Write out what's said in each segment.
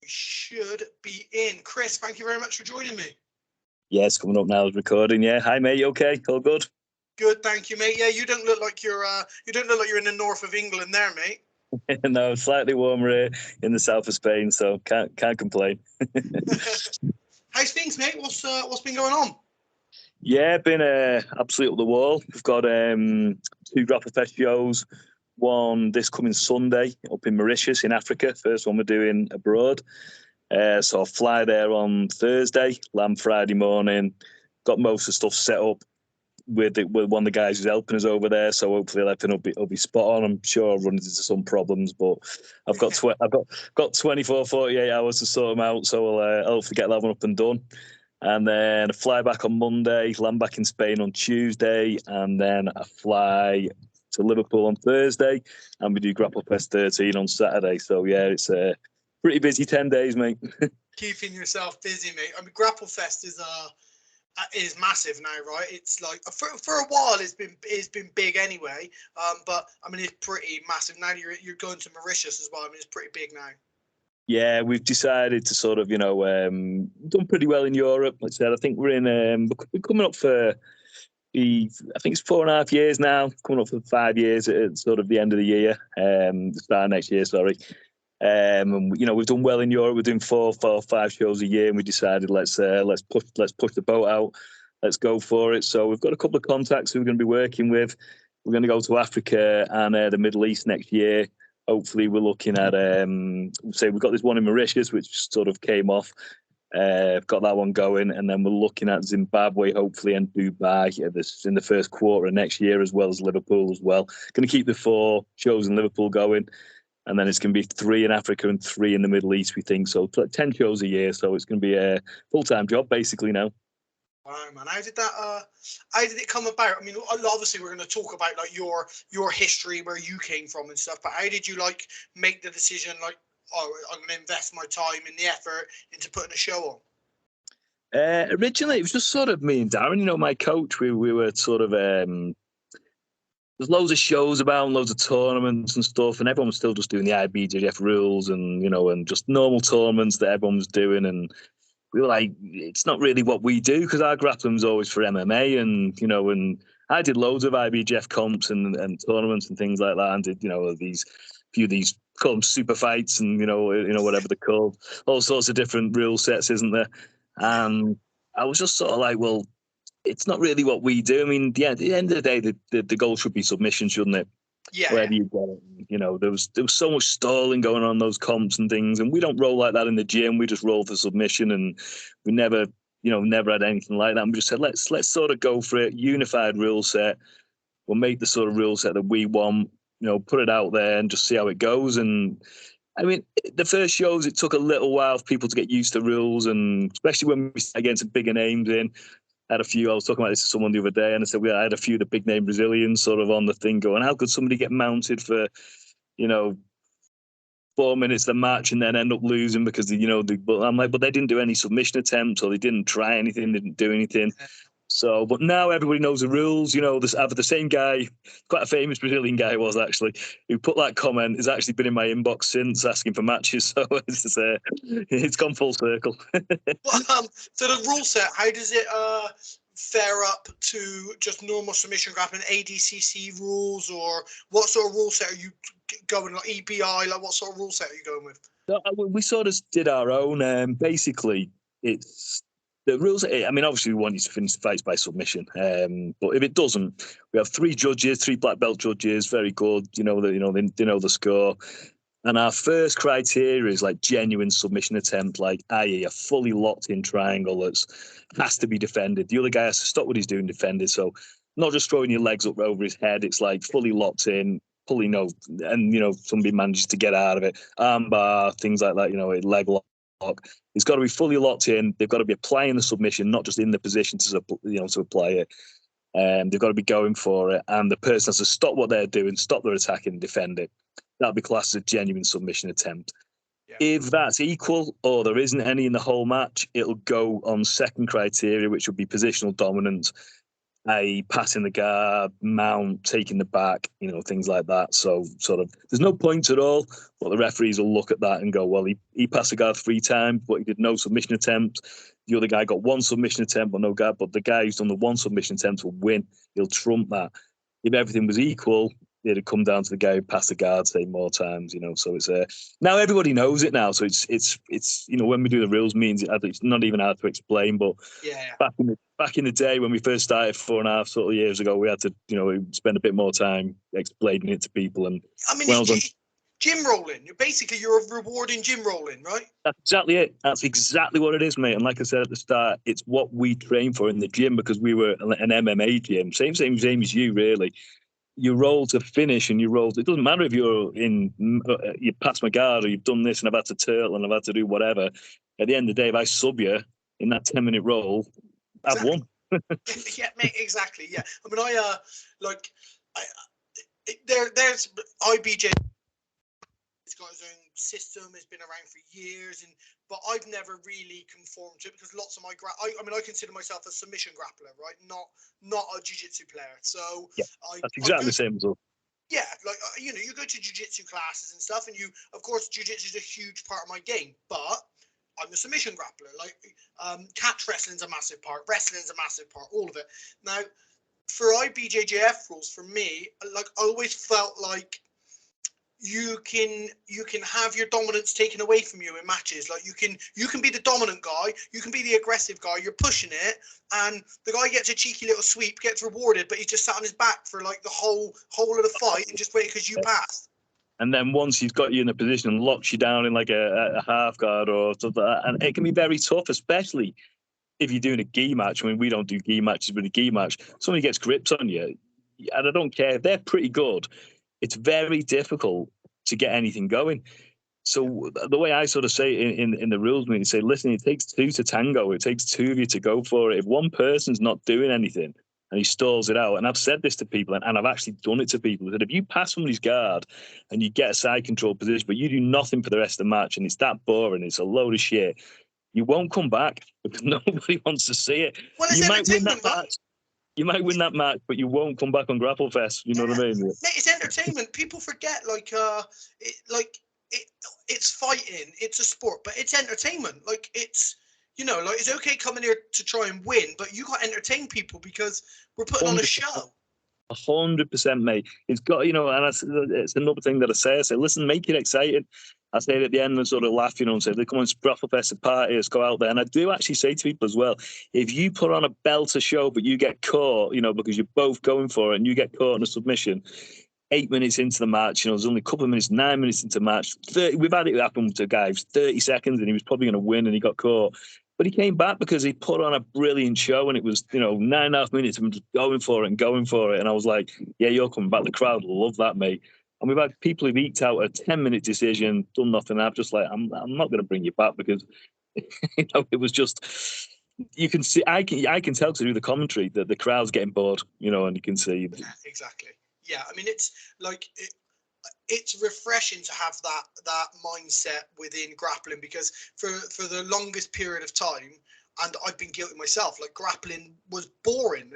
should be in. Chris, thank you very much for joining me. Yeah, it's coming up now. It's recording. Yeah, hi mate. You okay? All good? Good, thank you, mate. Yeah, you don't look like you're in the north of England, there, mate. No, slightly warmer here in the south of Spain, so can't complain. How's things, mate? What's been going on? Yeah, been absolutely up the wall. We've got 2 Grapplefest shows. One this coming Sunday up in Mauritius in Africa. First one we're doing abroad. So I'll fly there on Thursday, land Friday morning. Got most of the stuff set up with one of the guys who's helping us over there. So hopefully everything will be spot on. I'm sure I'll run into some problems, but I've got 24, 48 hours to sort them out. So I'll hopefully get that one up and done. And then I fly back on Monday, land back in Spain on Tuesday, and then I fly to Liverpool on Thursday, and we do Grapplefest 13 on Saturday. So yeah, it's a pretty busy 10 days, mate. Keeping yourself busy, mate. I mean, Grapplefest is massive now, right? It's like for a while it's been big anyway, but I mean it's pretty massive now. You're going to Mauritius as well. I mean it's pretty big now. Yeah, we've decided to sort of done pretty well in Europe. Like I said, I think we're coming up for I think it's 4.5 years now, coming up for 5 years at sort of the end of the year, the start of next year, sorry. And we've done well in Europe. We're doing 4 or 5 shows a year, and we decided let's push the boat out. Let's go for it. So we've got a couple of contacts who we're going to be working with. We're going to go to Africa and the Middle East next year. Hopefully, we're looking at say we've got this one in Mauritius, which sort of came off. Got that one going, and then we're looking at Zimbabwe, hopefully, and Dubai in the first quarter of next year, as well as Liverpool as well. Going to keep the 4 shows in Liverpool going. And then it's going to be 3 in Africa and 3 in the Middle East, we think. So 10 shows a year. So it's going to be a full-time job, basically, now. Wow, man. How did it come about? I mean, obviously we're going to talk about like your history, where you came from and stuff. But how did you make the decision I'm going to invest my time and the effort into putting a show on? Originally, it was just sort of me and Darren, my coach. We were sort of... there's loads of shows about, loads of tournaments and stuff, and everyone was still just doing the IBJJF rules and, and just normal tournaments that everyone was doing. And we were like, it's not really what we do, because our grappling was always for MMA, and I did loads of IBJJF comps and tournaments and things like that, and did, these call them super fights and, whatever they're called, all sorts of different rule sets, isn't there? And I was just sort of like, well, it's not really what we do. I mean, at the end of the day, the goal should be submission, shouldn't it? Yeah. Wherever you get it. There was so much stalling going on those comps and things, and we don't roll like that in the gym. We just roll for submission, and we never had anything like that. And we just said, let's sort of go for it. Unified rule set. We'll make the sort of rule set that we want. Put it out there and just see how it goes. And I mean, the first shows, it took a little while for people to get used to rules, and especially when we started getting some bigger names in. I was talking about this to someone the other day, and I said I had a few of the big name Brazilians sort of on the thing going, how could somebody get mounted for, 4 minutes the match and then end up losing because but I'm like, but they didn't do any submission attempts, or they didn't try anything, they didn't do anything. So, but now everybody knows the rules. The same guy, quite a famous Brazilian guy was actually, who put that comment, has actually been in my inbox since asking for matches. So it's gone full circle. So the rule set, how does it fare up to just normal submission grappling, ADCC rules, or what sort of rule set are you going, like EBI? Like what sort of rule set are you going with? We sort of did our own. Basically, it's the rules. I mean, obviously, we want you to finish the fights by submission. But if it doesn't, we have 3 judges, 3 black belt judges, very good. They know the score. And our first criteria is like genuine submission attempt, like i.e. a fully locked in triangle that has to be defended. The other guy has to stop what he's doing, defend it. So not just throwing your legs up over his head. It's like fully locked in, fully and somebody manages to get out of it. Armbar, things like that. A leg lock. It's got to be fully locked in. They've got to be applying the submission, not just in the position to apply it. They've got to be going for it, and the person has to stop what they're doing, stop their attacking, and defend it. That'll be classed as a genuine submission attempt. Yeah. If that's equal, or there isn't any in the whole match, it'll go on second criteria, which would be positional dominance. i.e. passing the guard, mount, taking the back, things like that. So sort of there's no points at all, but the referees will look at that and go, well, he passed the guard 3 times, but he did no submission attempt. The other guy got 1 submission attempt, but no guard. But the guy who's done the 1 submission attempt will win. He'll trump that. If everything was equal, it'd come down to the guy who passed the guard, say, more times. So it's now everybody knows it now. So it's when we do the rules meetings, it's not even hard to explain. But yeah. back in the day when we first started 4.5 sort of years ago, we had to spend a bit more time explaining it to people. And I mean, it's gym rolling. You're rewarding gym rolling, right? That's exactly it. That's exactly what it is, mate. And like I said at the start, it's what we train for in the gym, because we were an MMA gym. Same as you, really. You roll to finish, and you roll. It doesn't matter if you're you pass my guard, or you've done this and I've had to turtle and I've had to do whatever. At the end of the day, if I sub you in that 10-minute roll, I've won. Yeah, mate, exactly. Yeah. I mean, there's IBJ. It's got its own system. It's been around for years, but I've never really conformed to it, because lots of my I consider myself a submission grappler, right? Not a jiu-jitsu player. So yeah, that's exactly the same as us. Yeah, you go to jiu-jitsu classes and stuff, and of course, jiu-jitsu is a huge part of my game, but I'm a submission grappler. Catch wrestling's a massive part. Wrestling's a massive part. All of it. Now, for IBJJF rules, for me, I always felt like you can have your dominance taken away from you in matches. Like you can be the dominant guy, you can be the aggressive guy, you're pushing it, and the guy gets a cheeky little sweep, gets rewarded, but he's just sat on his back for the whole of the fight and just waiting because you passed. And then once he's got you in a position and locks you down in a half guard or something like that, and it can be very tough, especially if you're doing a gi match. I mean, we don't do gi matches, but a gi match, somebody gets grips on you, and I don't care if they're pretty good, it's very difficult to get anything going. So the way I sort of say it in the rules meeting, say, listen, it takes 2 to tango. It takes 2 of you to go for it. If one person's not doing anything and he stalls it out, and I've said this to people, and I've actually done it to people, that if you pass somebody's guard and you get a side control position, but you do nothing for the rest of the match, and it's that boring, it's a load of shit, you won't come back, because nobody wants to see it. Well, it's entertainment, right? You might win that match, but you won't come back on Grapplefest. You know what I mean? Mate, it's entertainment. People forget, it's fighting, it's a sport, but it's entertainment. It's it's okay coming here to try and win, but you got to entertain people, because we're putting 100%. On a show. 100%, mate. It's got, and it's another thing that I say, listen, make it exciting. I say it at the end and sort of laugh, and say, come on, it's Grapplefest, a party, let's go out there. And I do actually say to people as well, if you put on a belter show, but you get caught, because you're both going for it, and you get caught in a submission, 8 minutes into the match, there's only a couple of minutes, 9 minutes into the match, 30, we've had it happen to a guy, 30 seconds, and he was probably going to win, and he got caught. But he came back because he put on a brilliant show, and it was, 9.5 minutes of him just going for it. And I was like, yeah, you're coming back. The crowd will love that, mate. And we've had people who've eked out a 10-minute decision, done nothing. I'm just like, I'm not going to bring you back, because, it was just, you can see, I can tell through the commentary that the crowd's getting bored, and you can see. Yeah, exactly. Yeah, I mean, it's it's refreshing to have that mindset within grappling, because for the longest period of time, and I've been guilty myself, grappling was boring.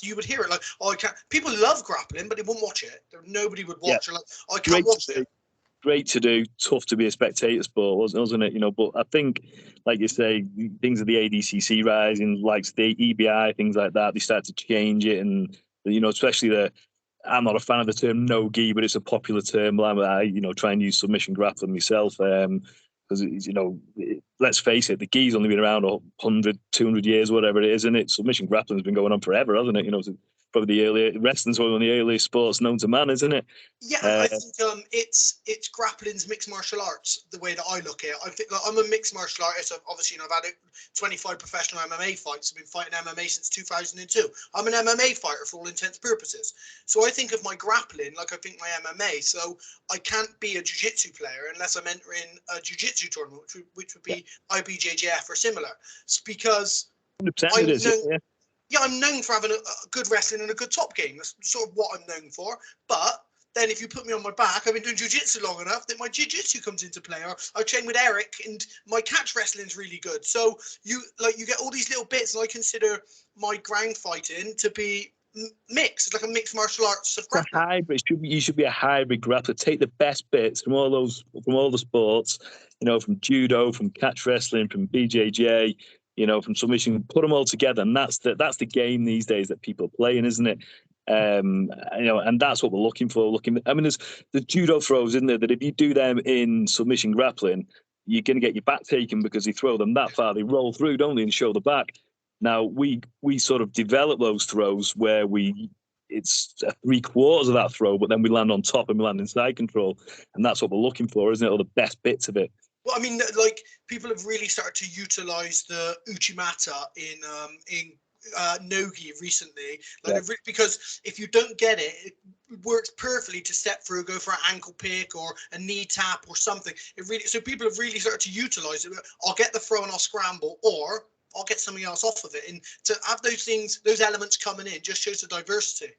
You would hear it I can't. People love grappling, but they wouldn't watch it. Nobody would watch it. I can't watch it. Great to do, tough to be a spectator sport, wasn't it? But I think, like you say, things of the ADCC rising, like the EBI, things like that, they start to change it, and especially I'm not a fan of the term no-gi, but it's a popular term. I try and use submission grappling myself, because let's face it, the gi's only been around 100, 200 years, whatever it is, and submission grappling has been going on forever, hasn't it? It's probably the earlier wrestling's one of the earliest sports known to man, isn't it? Yeah, I think it's grappling's mixed martial arts. The way that I look at it, I think I'm a mixed martial artist. Obviously, I've had 25 professional MMA fights. I've been fighting MMA since 2002. I'm an MMA fighter for all intents and purposes. So I think of my grappling like I think my MMA. So I can't be a jiu-jitsu player unless I'm entering a jiu-jitsu tournament, which would be IBJJF or similar. It's because 100% I'm known for having a good wrestling and a good top game. That's sort of what I'm known for. But then if you put me on my back, I've been doing jiu-jitsu long enough that my jiu-jitsu comes into play. Or I train with Eric, and my catch wrestling's really good. So you get all these little bits, and I consider my ground fighting to be mix. It's like a mixed martial arts of It's a grappling. hybrid. You should be a hybrid grappler. Take the best bits from all the sports, from judo, from catch wrestling, from BJJ, from submission. Put them all together, and that's the game these days that people are playing, isn't it? And that's what we're looking for. There's the judo throws, isn't there? That if you do them in submission grappling, you're going to get your back taken because they throw them that far. They roll through, don't they, and show the back. Now we sort of develop those throws where it's 3/4 of that throw, but then we land on top and we land in side control, and that's what we're looking for, isn't it? Or the best bits of it. Well, I mean, like people have really started to utilize the uchimata in nogi recently, because if you don't get it, it works perfectly to step through, go for an ankle pick or a knee tap or something. So people have really started to utilize it. I'll get the throw and I'll scramble, or I'll get something else off of it. And to have those elements coming in just shows the diversity.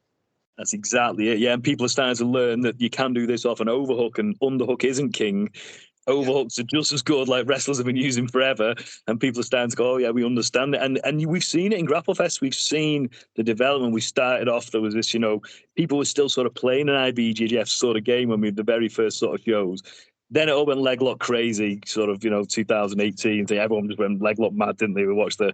That's exactly it. Yeah, and people are starting to learn that you can do this off an overhook, and underhook isn't king. Overhooks are just as good, like wrestlers have been using forever, and people are starting to go, oh yeah, we understand it. And we've seen it in Grapplefest. We've seen the development. We started off, there was this, people were still sort of playing an IBJJF sort of game when we had the very first sort of shows. Then it all went leg lock crazy, sort of, 2018. Everyone just went leg lock mad, didn't they? We watched the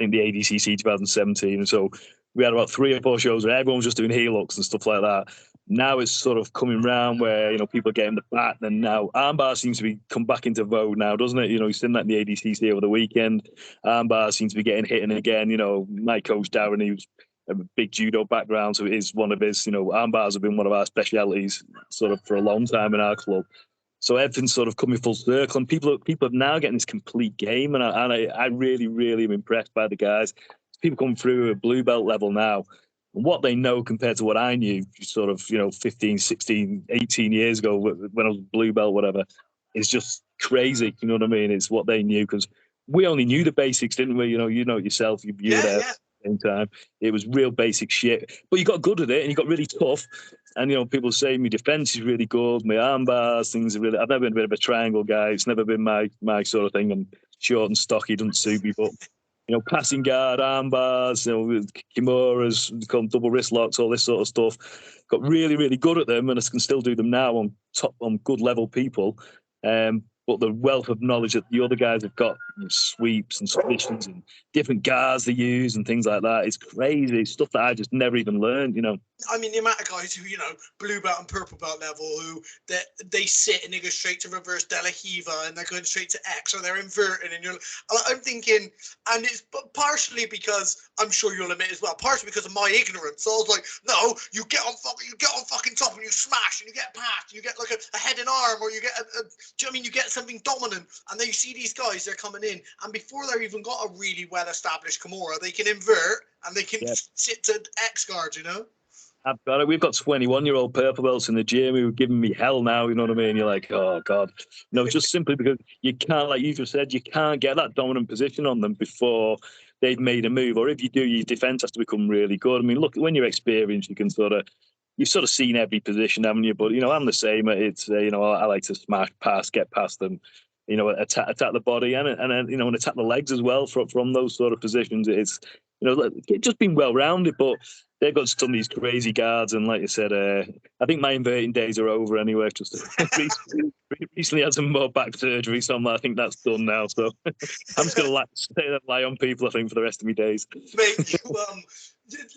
ADCC 2017. And so we had about 3 or 4 shows where everyone was just doing heel hooks and stuff like that. Now it's sort of coming round where, people are getting the bat. And now armbar seems to be come back into vogue now, doesn't it? You've seen that in the ADCC over the weekend. Armbar seems to be getting hit. And again, my coach Darren, he was a big judo background, so it is one of his, armbars have been one of our specialities sort of for a long time in our club. So everything's sort of coming full circle, and people are now getting this complete game, and I really, really am impressed by the guys. People come through at blue belt level now, and what they know compared to what I knew sort of, 15, 16, 18 years ago when I was blue belt, whatever, is just crazy. You know what I mean? It's what they knew, because we only knew the basics, didn't we? You know it yourself. You were there. Yeah. Same time, it was real basic shit, but you got good at it and you got really tough. And people say my defense is really good, my arm bars, things are really. I've never been a bit of a triangle guy. It's never been my sort of thing. I'm short and stocky, doesn't suit me. But passing guard, arm bars, kimuras, double wrist locks, all this sort of stuff. Got really, really good at them, and I can still do them now on good level people. But the wealth of knowledge that the other guys have got, sweeps and submissions and different guards they use and things like that, is crazy. It's stuff that I just never even learned, I mean, the amount of guys who, blue belt and purple belt level, who they sit and they go straight to reverse de la Hiva and they're going straight to X, or they're inverting, and I'm thinking, and it's partially because, I'm sure you'll admit as well, partially because of my ignorance. So I was like, no, you get on fucking top and you smash and you get past, and you get like a head and arm, or you get do you know what I mean? You get something dominant, and then you see these guys, they're coming in, and before they've even got a really well established Kimura, they can invert and they can sit to X guards, I've got it. We've got 21-year-old purple belts in the gym who are giving me hell now. You know what I mean? You're like, oh God. No, just simply because you can't, like you just said, you can't get that dominant position on them before they've made a move. Or if you do, your defense has to become really good. I mean, look, when you're experienced, you've sort of seen every position, haven't you? But I'm the same. It's I like to smash, pass, get past them. Attack the body and attack the legs as well from those sort of positions. It's just been well rounded, but they've got some of these crazy guards, and like you said, I think my inverting days are over anyway. Just recently had some more back surgery, so I think that's done now. So I'm just gonna lie on people, I think, for the rest of my days. Mate,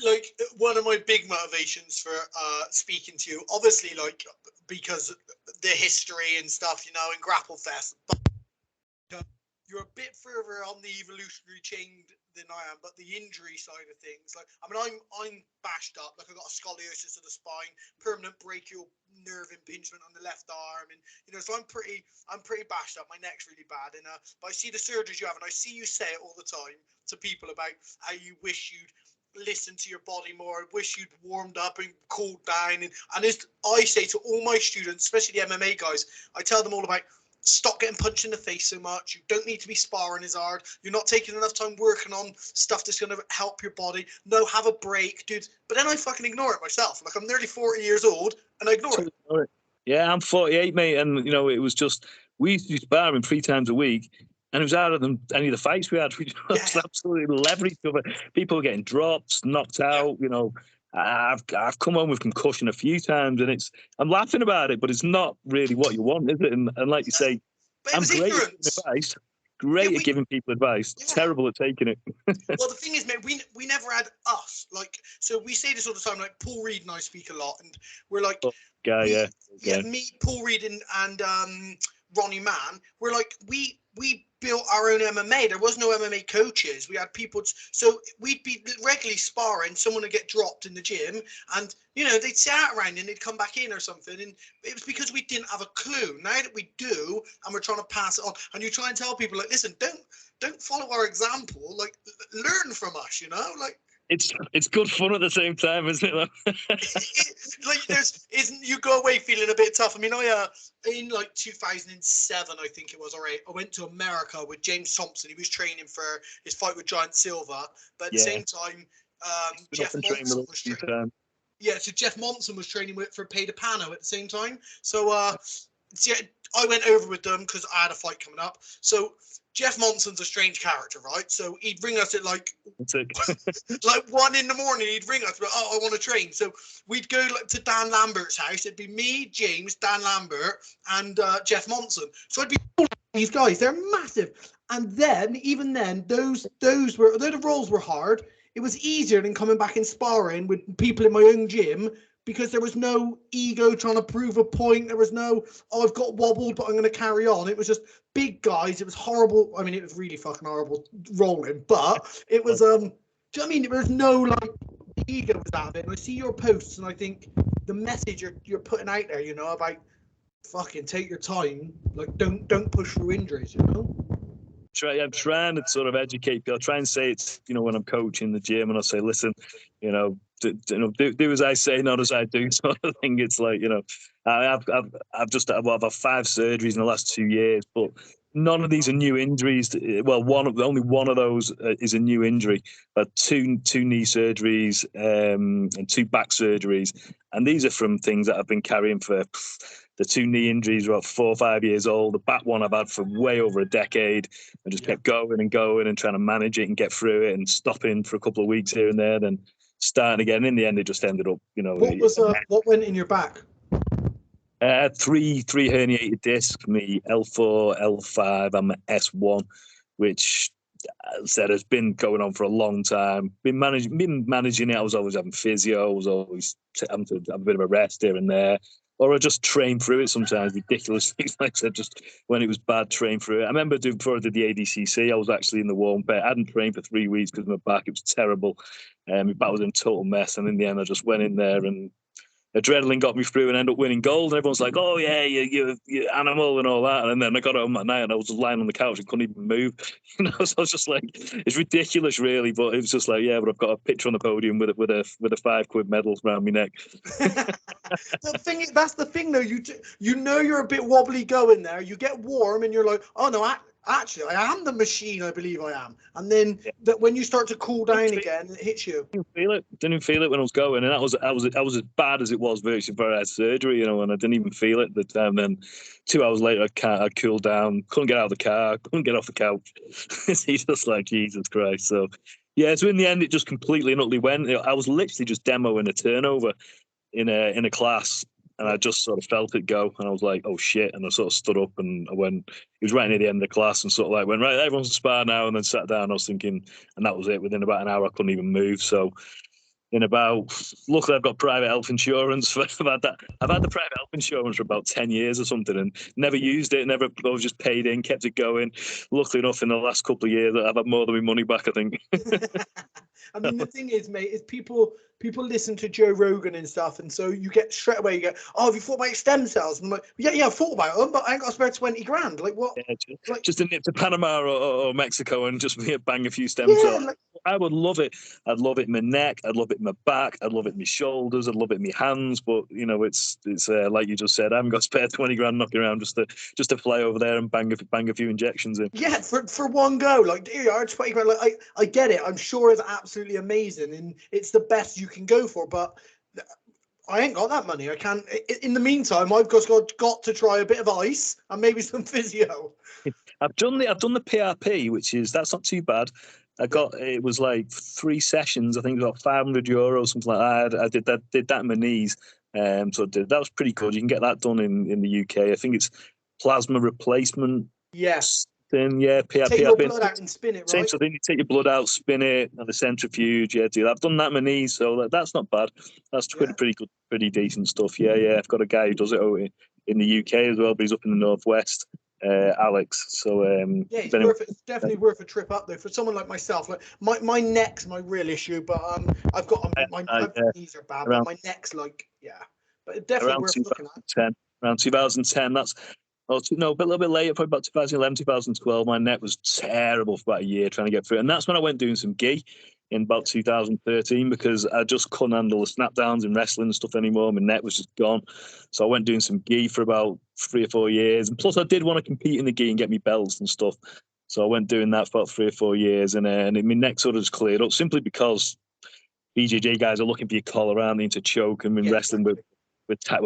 like one of my big motivations for speaking to you, obviously, like because the history and stuff, in Grapplefest, but you're a bit further on the evolutionary chain than I am, but the injury side of things, like, I mean, I'm bashed up, like I got a scoliosis of the spine, permanent brachial nerve impingement on the left arm, and so I'm pretty bashed up. My neck's really bad, and but I see the surgeries you have, and I see you say it all the time to people about how you wish you'd listen to your body more, wish you'd warmed up and cooled down, and as I say to all my students, especially the MMA guys, I tell them all about, stop getting punched in the face so much. You don't need to be sparring as hard. You're not taking enough time working on stuff that's going to help your body. No, have a break, dude. But then I fucking ignore it myself. Like, I'm nearly 40 years old and I ignore it. Yeah, I'm 48, mate. And, it was just, we used to do sparring 3 times a week. And it was harder than any of the fights we had. We just absolutely levered each other. People were getting dropped, knocked out, I've come home with concussion a few times, and I'm laughing about it, but it's not really what you want, is it? And like you say, But it I'm was great at ignorance. giving advice, great at giving people advice, terrible at taking it. Well, the thing is, mate, we never had us. Like, so we say this all the time. Like, Paul Reed and I speak a lot, and we're like, me, Paul Reed, and Ronnie Mann. We're like, we built our own MMA. There was no MMA coaches. We had people, so we'd be regularly sparring. Someone would get dropped in the gym, and they'd sit out around and they'd come back in or something. And it was because we didn't have a clue. Now that we do, and we're trying to pass it on, and you try and tell people, like, listen, don't follow our example. Like, learn from us. Like. It's good fun at the same time, isn't it? You go away feeling a bit tough. I mean, in like 2007, I think it was. All right, I went to America with James Thompson. He was training for his fight with Giant Silva, but at the same time, Jeff Monson was training. Yeah, so Jeff Monson was training for Pay Pano at the same time. So I went over with them because I had a fight coming up. So Jeff Monson's a strange character, right? So he'd ring us at like 1 a.m. He'd ring us, but I want to train. So we'd go to Dan Lambert's house. It'd be me, James, Dan Lambert, and Jeff Monson. So I'd be these guys. They're massive. And then, even then, those were, although the rolls were hard, it was easier than coming back and sparring with people in my own gym, because there was no ego trying to prove a point. There was no, I've got wobbled, but I'm going to carry on. It was just big guys. It was horrible. I mean, it was really fucking horrible rolling, but it was, do you know what I mean? There was no, like, ego was out of it. And I see your posts, and I think the message you're putting out there, about fucking take your time. Like, don't push through injuries, I'm trying to sort of educate people. I try and say it, when I'm coaching the gym, and I say, listen, do as I say, not as I do, sort of thing. It's like, I've had 5 surgeries in the last 2 years, but none of these are new injuries. Well, only one of those is a new injury. Two knee surgeries and 2 back surgeries, and these are from things that I've been carrying for. The 2 knee injuries are about 4 or 5 years old. The back one I've had for way over a decade, and just kept going and going and trying to manage it and get through it, and stopping for a couple of weeks here and there, then starting again. In the end, it just ended up, what went in your back? 3 herniated discs, me L4, L5, and my S1, which, as I said, has been going on for a long time. Been managing it. I was always having physio. I was always having to have a bit of a rest here and there. Or I just train through it sometimes, ridiculous things. Like I said, just when it was bad, train through it. I remember before I did the ADCC, I was actually in the warm bed. I hadn't trained for 3 weeks because of my back. It was terrible. My back was in total mess. And in the end, I just went in there, and adrenaline got me through and ended up winning gold. And everyone's like, oh, yeah, you're animal and all that. And then I got home that night and I was just lying on the couch and couldn't even move. So I was just like, it's ridiculous, really. But it was just like, yeah, but I've got a picture on the podium with a £5 medal around my neck. That's the thing, though. You're a bit wobbly going there. You get warm and you're like, oh, no, actually, I am the machine, I believe I am. And then that when you start to cool down again, it hits you. Didn't feel it when I was going, and I was as bad as it was virtually before I had surgery, and I didn't even feel it at the time. Then 2 hours later, I cooled down, couldn't get out of the car, couldn't get off the couch. It's just like, Jesus Christ. So yeah, so in the end, it just completely and utterly went. I was literally just demoing a turnover in a class. And I just sort of felt it go, and I was like, "Oh shit!" And I sort of stood up, and I went. It was right near the end of the class, and sort of like went, "Right, everyone's to spar now," and then sat down. I was thinking, and that was it. Within about an hour, I couldn't even move. So, luckily, I've got private health insurance. I've had the private health insurance for about 10 years or something, and never used it. I was just paid in, kept it going. Luckily enough, in the last couple of years, I've had more than my money back, I think. I mean, the thing is, mate, is people listen to Joe Rogan and stuff, and so you get straight away, you go, oh, have you thought about stem cells? And I'm like, yeah, I thought about them, but I ain't got to spare 20 grand. Like, what? Yeah, just a nip to Panama or Mexico and just bang a few stem cells. Like, I would love it. I'd love it in my neck. I'd love it in my back. I'd love it in my shoulders. I'd love it in my hands. But it's like you just said, I haven't got to spare 20 grand knocking around just to fly over there and bang a few injections in. Yeah, for one go. Like, dear, you are 20 grand. Like, I get it. I'm sure it's absolutely amazing, and it's the best you can go for. But I ain't got that money. I can't. In the meantime, I've got to try a bit of ice and maybe some physio. I've done the PRP, that's not too bad. it was like 3 sessions. I think it was about €500, something like that. I did that in my knees. So that was pretty good. You can get that done in the UK. I think it's plasma replacement. Yes. Then yeah, take your blood out and spin it, same right? sort of thing. You take your blood out, spin it, and the centrifuge. Yeah, do that. I've done that in my knees, so that's not bad. That's pretty good, pretty decent stuff. Yeah. I've got a guy who does it out in the UK as well, but he's up in the northwest. Alex. So yeah, it's definitely worth a trip up there for someone like myself. Like my neck's my real issue, but I've got my knees are bad, but my neck's like but it's definitely worth looking at. Around 2010, that's no, but a little bit later, probably about 2011, 2012. My neck was terrible for about a year trying to get through it, and that's when I went doing some gi in about 2013 because I just couldn't handle the snap downs in wrestling and stuff anymore. My neck was just gone. So I went doing some gi for about 3 or 4 years. And plus I did want to compete in the gi and get me belts and stuff. So I went doing that for about 3 or 4 years and my neck sort of just cleared up simply because BJJ guys are looking for your collar around into choke and been wrestling with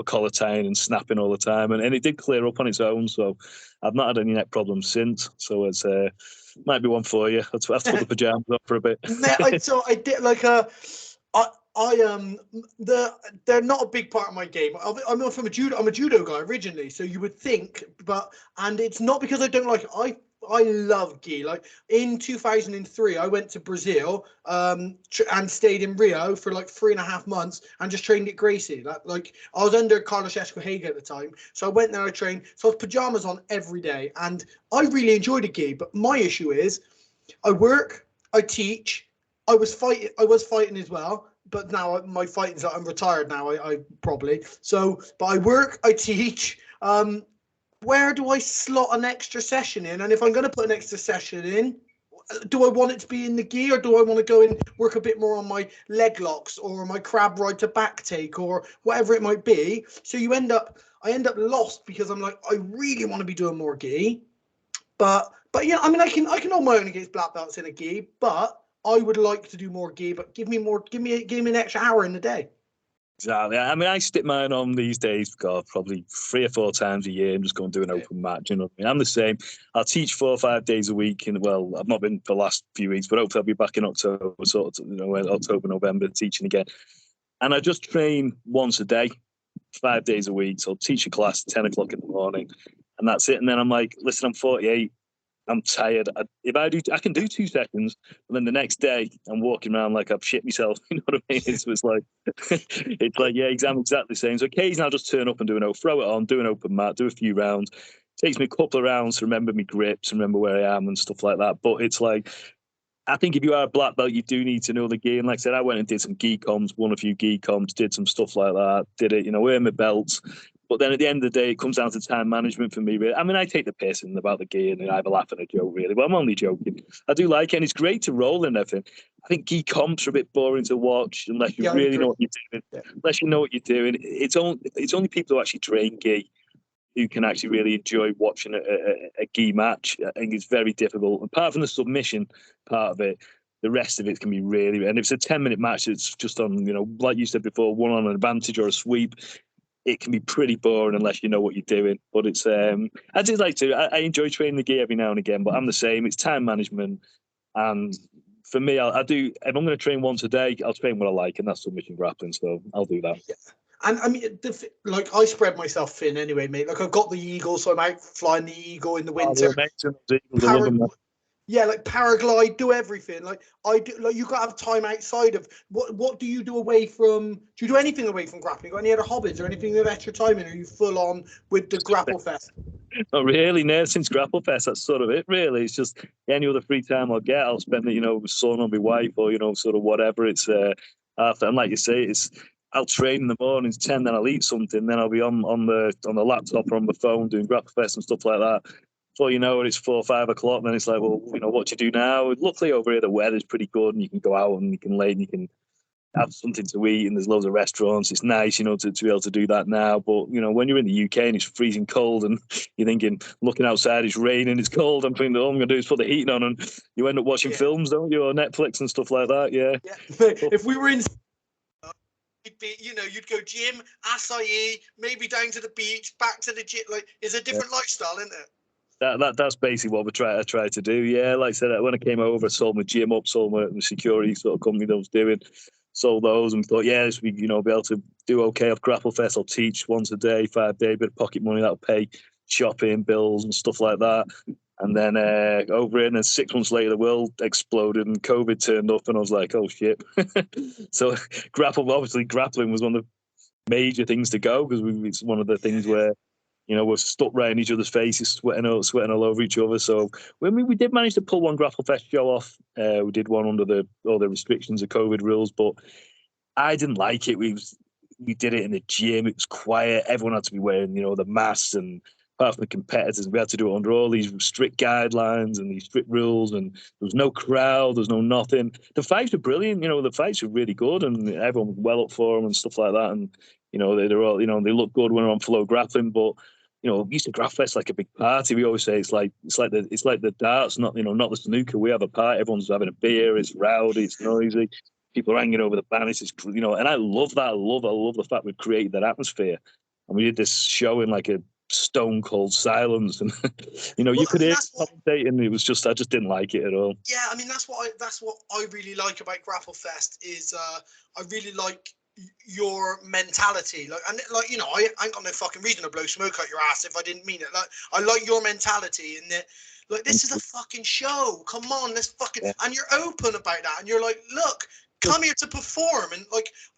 collar tying and snapping all the time. And it did clear up on its own. So I've not had any neck problems since. So it's might be one for you. I'll have to put the pajamas up for a bit. I did like they're not a big part of my game. I'm a judo guy originally, so you would think, and it's not because I don't like it. I love gi. Like in 2003, I went to Brazil and stayed in Rio for like 3.5 months and just trained at Gracie. Like I was under Carlos Escohega at the time, so I went there. I trained, so I was pajamas on every day, and I really enjoyed the gi. But my issue is, I work, I teach, I was fighting as well. But now my fighting's I'm retired now. I probably so, but I work, I teach. Where do I slot an extra session in? And if I'm going to put an extra session in, do I want it to be in the gi, or do I want to go and work a bit more on my leg locks or my crab ride to back take or whatever it might be? So I end up lost because I'm like, I really want to be doing more gi, but yeah, I mean, I can hold my own against black belts in a gi, but I would like to do more gi. But give me an extra hour in the day. Exactly. I mean, I stick mine on these days, God, probably 3 or 4 times a year. I'm just going to do an open match. You know what I mean? I'm the same. I'll teach 4 or 5 days a week. And well, I've not been for the last few weeks, but hopefully I'll be back in October, October, November, teaching again. And I just train once a day, 5 days a week. So I'll teach a class at 10 o'clock in the morning, and that's it. And then I'm like, listen, I'm 48. I'm tired. I can do 2 seconds, and then the next day I'm walking around like I've shit myself. You know what I mean? It's like, yeah, exactly the same. So occasionally I'll just turn up and throw it on, do an open mat, do a few rounds. It takes me a couple of rounds to remember my grips, remember where I am and stuff like that. But it's like, I think if you are a black belt, you do need to know the gi. And like I said, I went and did some gi comps, won a few gi comps, did some stuff like that, did it, earned my belts. But then at the end of the day, it comes down to time management for me. Really. I mean, I take the piss about the gi and I have a laugh and a joke, really. But I'm only joking. I do like it, and it's great to roll and everything. I think gi comps are a bit boring to watch unless you really know what you're doing. Yeah. Unless you know what you're doing. It's only people who actually train gi who can actually really enjoy watching a gi match. I think it's very difficult. Apart from the submission part of it, the rest of it can be really. And if it's a 10-minute match, it's just on, like you said before, one on an advantage or a sweep. It can be pretty boring unless you know what you're doing. But it's I do like to. I enjoy training the gi every now and again, but I'm the same. It's time management, and for me, I do. If I'm going to train once a day, I'll train what I like, and that's submission grappling. So I'll do that. Yeah. And I mean, I spread myself thin anyway, mate. Like I've got the eagle, so I'm out flying the eagle in the winter. Yeah, like paraglide, do everything. Like I do. Like you got to have time outside of what do you do away from? Do you do anything away from grappling? Got any other hobbies or anything with extra time in? Are you full on with the Grapplefest? Not really. No, since Grapplefest, that's sort of it. Really, it's just any other free time I'll get, I'll spend it, with son or my wife or sort of whatever. It's after, and like you say, I'll train in the mornings 10, then I'll eat something, then I'll be on the laptop or on the phone doing Grapplefest and stuff like that. Before you know it, it's 4 or 5 o'clock, and then it's like, well, what do you do now? Luckily over here, the weather's pretty good, and you can go out and you can lay and you can have something to eat, and there's loads of restaurants. It's nice, to be able to do that now. But, when you're in the UK and it's freezing cold and you're thinking, looking outside, it's raining, it's cold, I'm thinking, all I'm going to do is put the heating on, and you end up watching films, don't you, or Netflix and stuff like that, yeah. If we were in... you'd go gym, acai, maybe down to the beach, back to the gym. Like, it's a different lifestyle, isn't it? That's basically what I try to do. Yeah, like I said, when I came over, I sold my gym up, sold my security sort of company that I was doing, sold those, and thought, yeah, this will be, be able to do okay off Grapplefest. I'll teach once a day, 5 day, bit of pocket money that'll pay shopping bills and stuff like that. And then over it, and then 6 months later, the world exploded and COVID turned up, and I was like, oh shit. So grappling was one of the major things to go, because it's one of the things where we're stuck right in each other's faces, sweating all over each other. So we did manage to pull one Grapplefest show off. We did one under all the restrictions of COVID rules, but I didn't like it. We did it in the gym. It was quiet. Everyone had to be wearing, the masks, and apart from the competitors, we had to do it under all these strict guidelines and these strict rules, and there was no crowd, there's no nothing. The fights were brilliant. The fights were really good, and everyone was well up for them and stuff like that. And they're all, they look good when they're on flow grappling, but we used to Grapplefest like a big party. We always say it's like the darts, not not the snooker. We have a party. Everyone's having a beer. It's rowdy. It's noisy. People are hanging over the banners. It's and I love that. I love the fact we've created that atmosphere. And we did this show in like a stone cold silence, and you could hear commentating. And it was just I just didn't like it at all. Yeah, I mean that's what I really like about Grapplefest is I really like your mentality, I ain't got no fucking reason to blow smoke out your ass if I didn't mean it. I like your mentality in that, this is a fucking show, come on, let's fucking and you're open about that, and you're like, look, come here to perform, and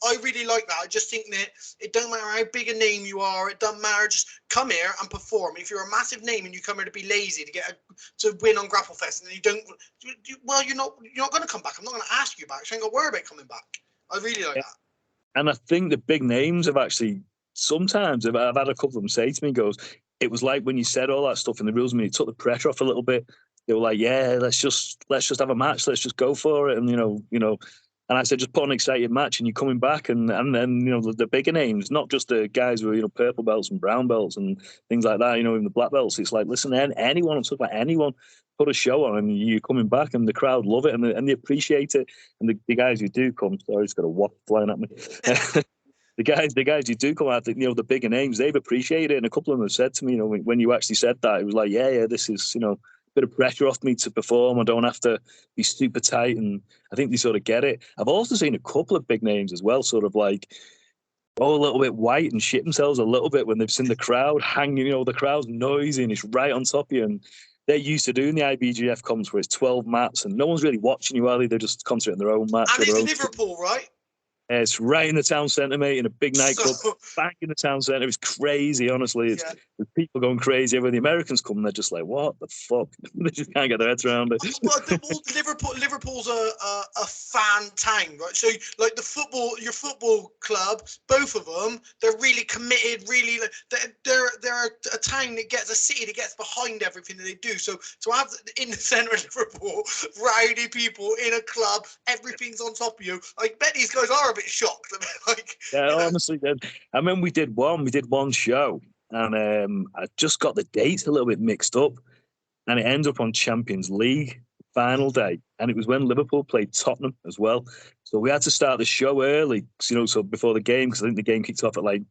I really like that. I just think that it don't matter how big a name you are, it doesn't matter, just come here and perform. If you're a massive name and you come here to be lazy to win on Grapplefest, and you're not going to come back, I'm not going to ask you back, so I ain't got to worry about coming back. I really like that. And I think the big names have actually, sometimes I've had a couple of them say to me, it was like when you said all that stuff in the rules, it took the pressure off a little bit. They were like, yeah, let's just have a match, let's just go for it. And and I said, just put an exciting match, and you're coming back, and then the bigger names, not just the guys who are purple belts and brown belts and things like that, even the black belts. It's like, listen, anyone, I'm talking about anyone, put a show on, and you're coming back, and the crowd love it, and they appreciate it. And the guys who do come, sorry, it's got a wasp flying at me. The guys who do come out, the bigger names, they've appreciated it, and a couple of them have said to me, when you actually said that, it was like, yeah, this is, a bit of pressure off me to perform. I don't have to be super tight, and I think they sort of get it. I've also seen a couple of big names as well, sort of like a little bit white and shit themselves a little bit when they've seen the crowd hanging, the crowd's noisy and it's right on top of you, and they're used to doing the IBGF comps where it's 12 mats and no one's really watching you, are they? They're just concentrating on their own match. And it's Liverpool, right? It's right in the town centre, mate, in a big nightclub, back in the town centre. It's crazy, honestly. It's there's people going crazy. When the Americans come, they're just like, what the fuck? They just can't get their heads around it. Well, Liverpool's a fan town, right? So, like your football club, both of them, they're really committed, really, they're a town that gets, a city that gets behind everything that they do. So to have in the centre of Liverpool, rowdy people in a club, everything's on top of you. I bet these guys are a bit shocked. Honestly, I mean, we did one show, and I just got the dates a little bit mixed up, and it ended up on Champions League final day, and it was when Liverpool played Tottenham as well. So we had to start the show early, so before the game, because I think the game kicked off at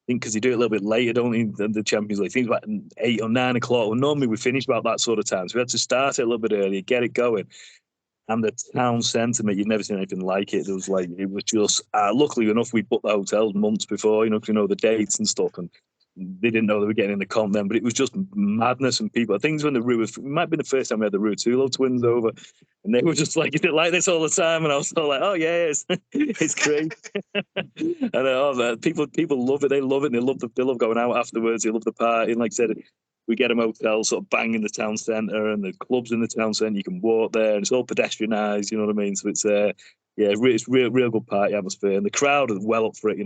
because they do it a little bit later, don't they, than the Champions League. I think it's about 8 or 9 o'clock. Well, normally we finish about that sort of time, so we had to start it a little bit earlier, get it going. And the town centre, mate, you'd never seen anything like it. It was just, luckily enough, we booked the hotels months before, the dates and stuff, and they didn't know they were getting in the comp then, but it was just madness, and people, I think when it might have been the first time we had the Rutulo twins over, and they were just like, is it like this all the time? And I was all like, oh yeah, it's great. And people love it, they love it, and they love going out afterwards, they love the party, and like I said, we get them hotels sort of bang in the town centre, and the clubs in the town centre, you can walk there, and it's all pedestrianised, you know what I mean? So it's it's real good party atmosphere, and the crowd are well up for it,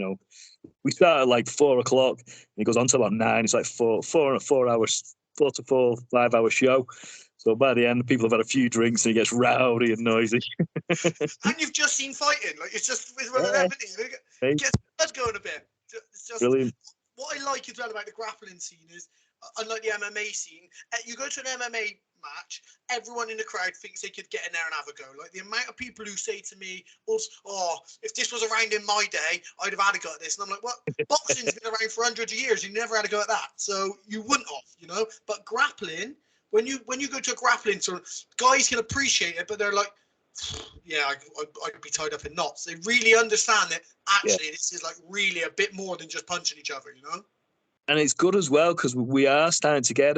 We start at 4 o'clock, and it goes on to about 9. It's like 4 to 5 hour show. So by the end, people have had a few drinks, and it gets rowdy and noisy. And you've just seen fighting, it's just with 11 minutes, it gets blood going a bit. It's just brilliant. what I like as well about the grappling scene is, unlike the MMA scene, you go to an MMA match, everyone in the crowd thinks they could get in there and have a go. Like the amount of people who say to me, "Oh, if this was around in my day, I'd have had a go at this," and I'm like, "Well, boxing's been around for hundreds of years. You never had a go at that, so you wouldn't have, you know." But grappling, when you go to a grappling tournament, guys can appreciate it, but they're like, "Yeah, I'd be tied up in knots." They really understand that actually this is like really a bit more than just punching each other, you know. And it's good as well because we are starting to get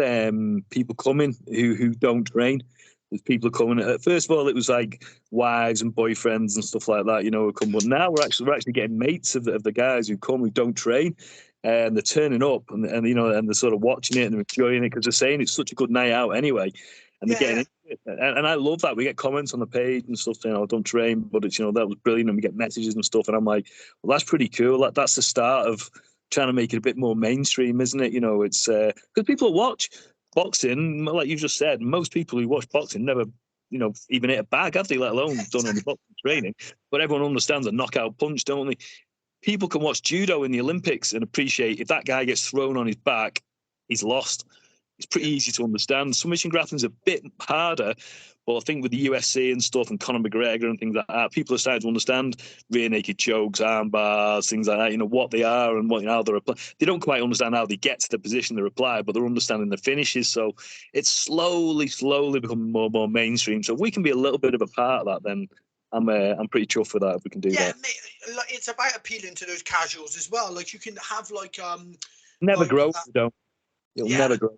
people coming who don't train. There's people coming. First of all, it was like wives and boyfriends and stuff like that, you know, who come. But now we're actually getting mates of the guys who come who don't train, and they're turning up and you know, and they're sort of watching it and they're enjoying it because they're saying it's such a good night out anyway, and they're getting into it. And I love that. We get comments on the page and stuff saying, "Oh, I don't train, but it's, you know, that was brilliant," and we get messages and stuff. And I'm like, well, that's pretty cool. That's the start of trying to make it a bit more mainstream, isn't it? You know, it's because people watch boxing, like you just said. Most people who watch boxing never, you know, even hit a bag, have they? Let alone done any boxing training. But everyone understands a knockout punch, don't they? People can watch judo in the Olympics and appreciate if that guy gets thrown on his back, he's lost. It's pretty easy to understand. Submission grappling's a bit harder, but I think with the UFC and stuff and Conor McGregor and things like that, people are starting to understand rear naked chokes, arm bars, things like that, you know, what they are and what, how they're applied. They don't quite understand how they get to the position they're applied, but they're understanding the finishes. So it's slowly becoming more and more mainstream. So if we can be a little bit of a part of that, then I'm pretty chuffed with that if we can do that. Yeah, mate, like, it's about appealing to those casuals as well. Like you can have like never like, grow, don't. It'll never grow.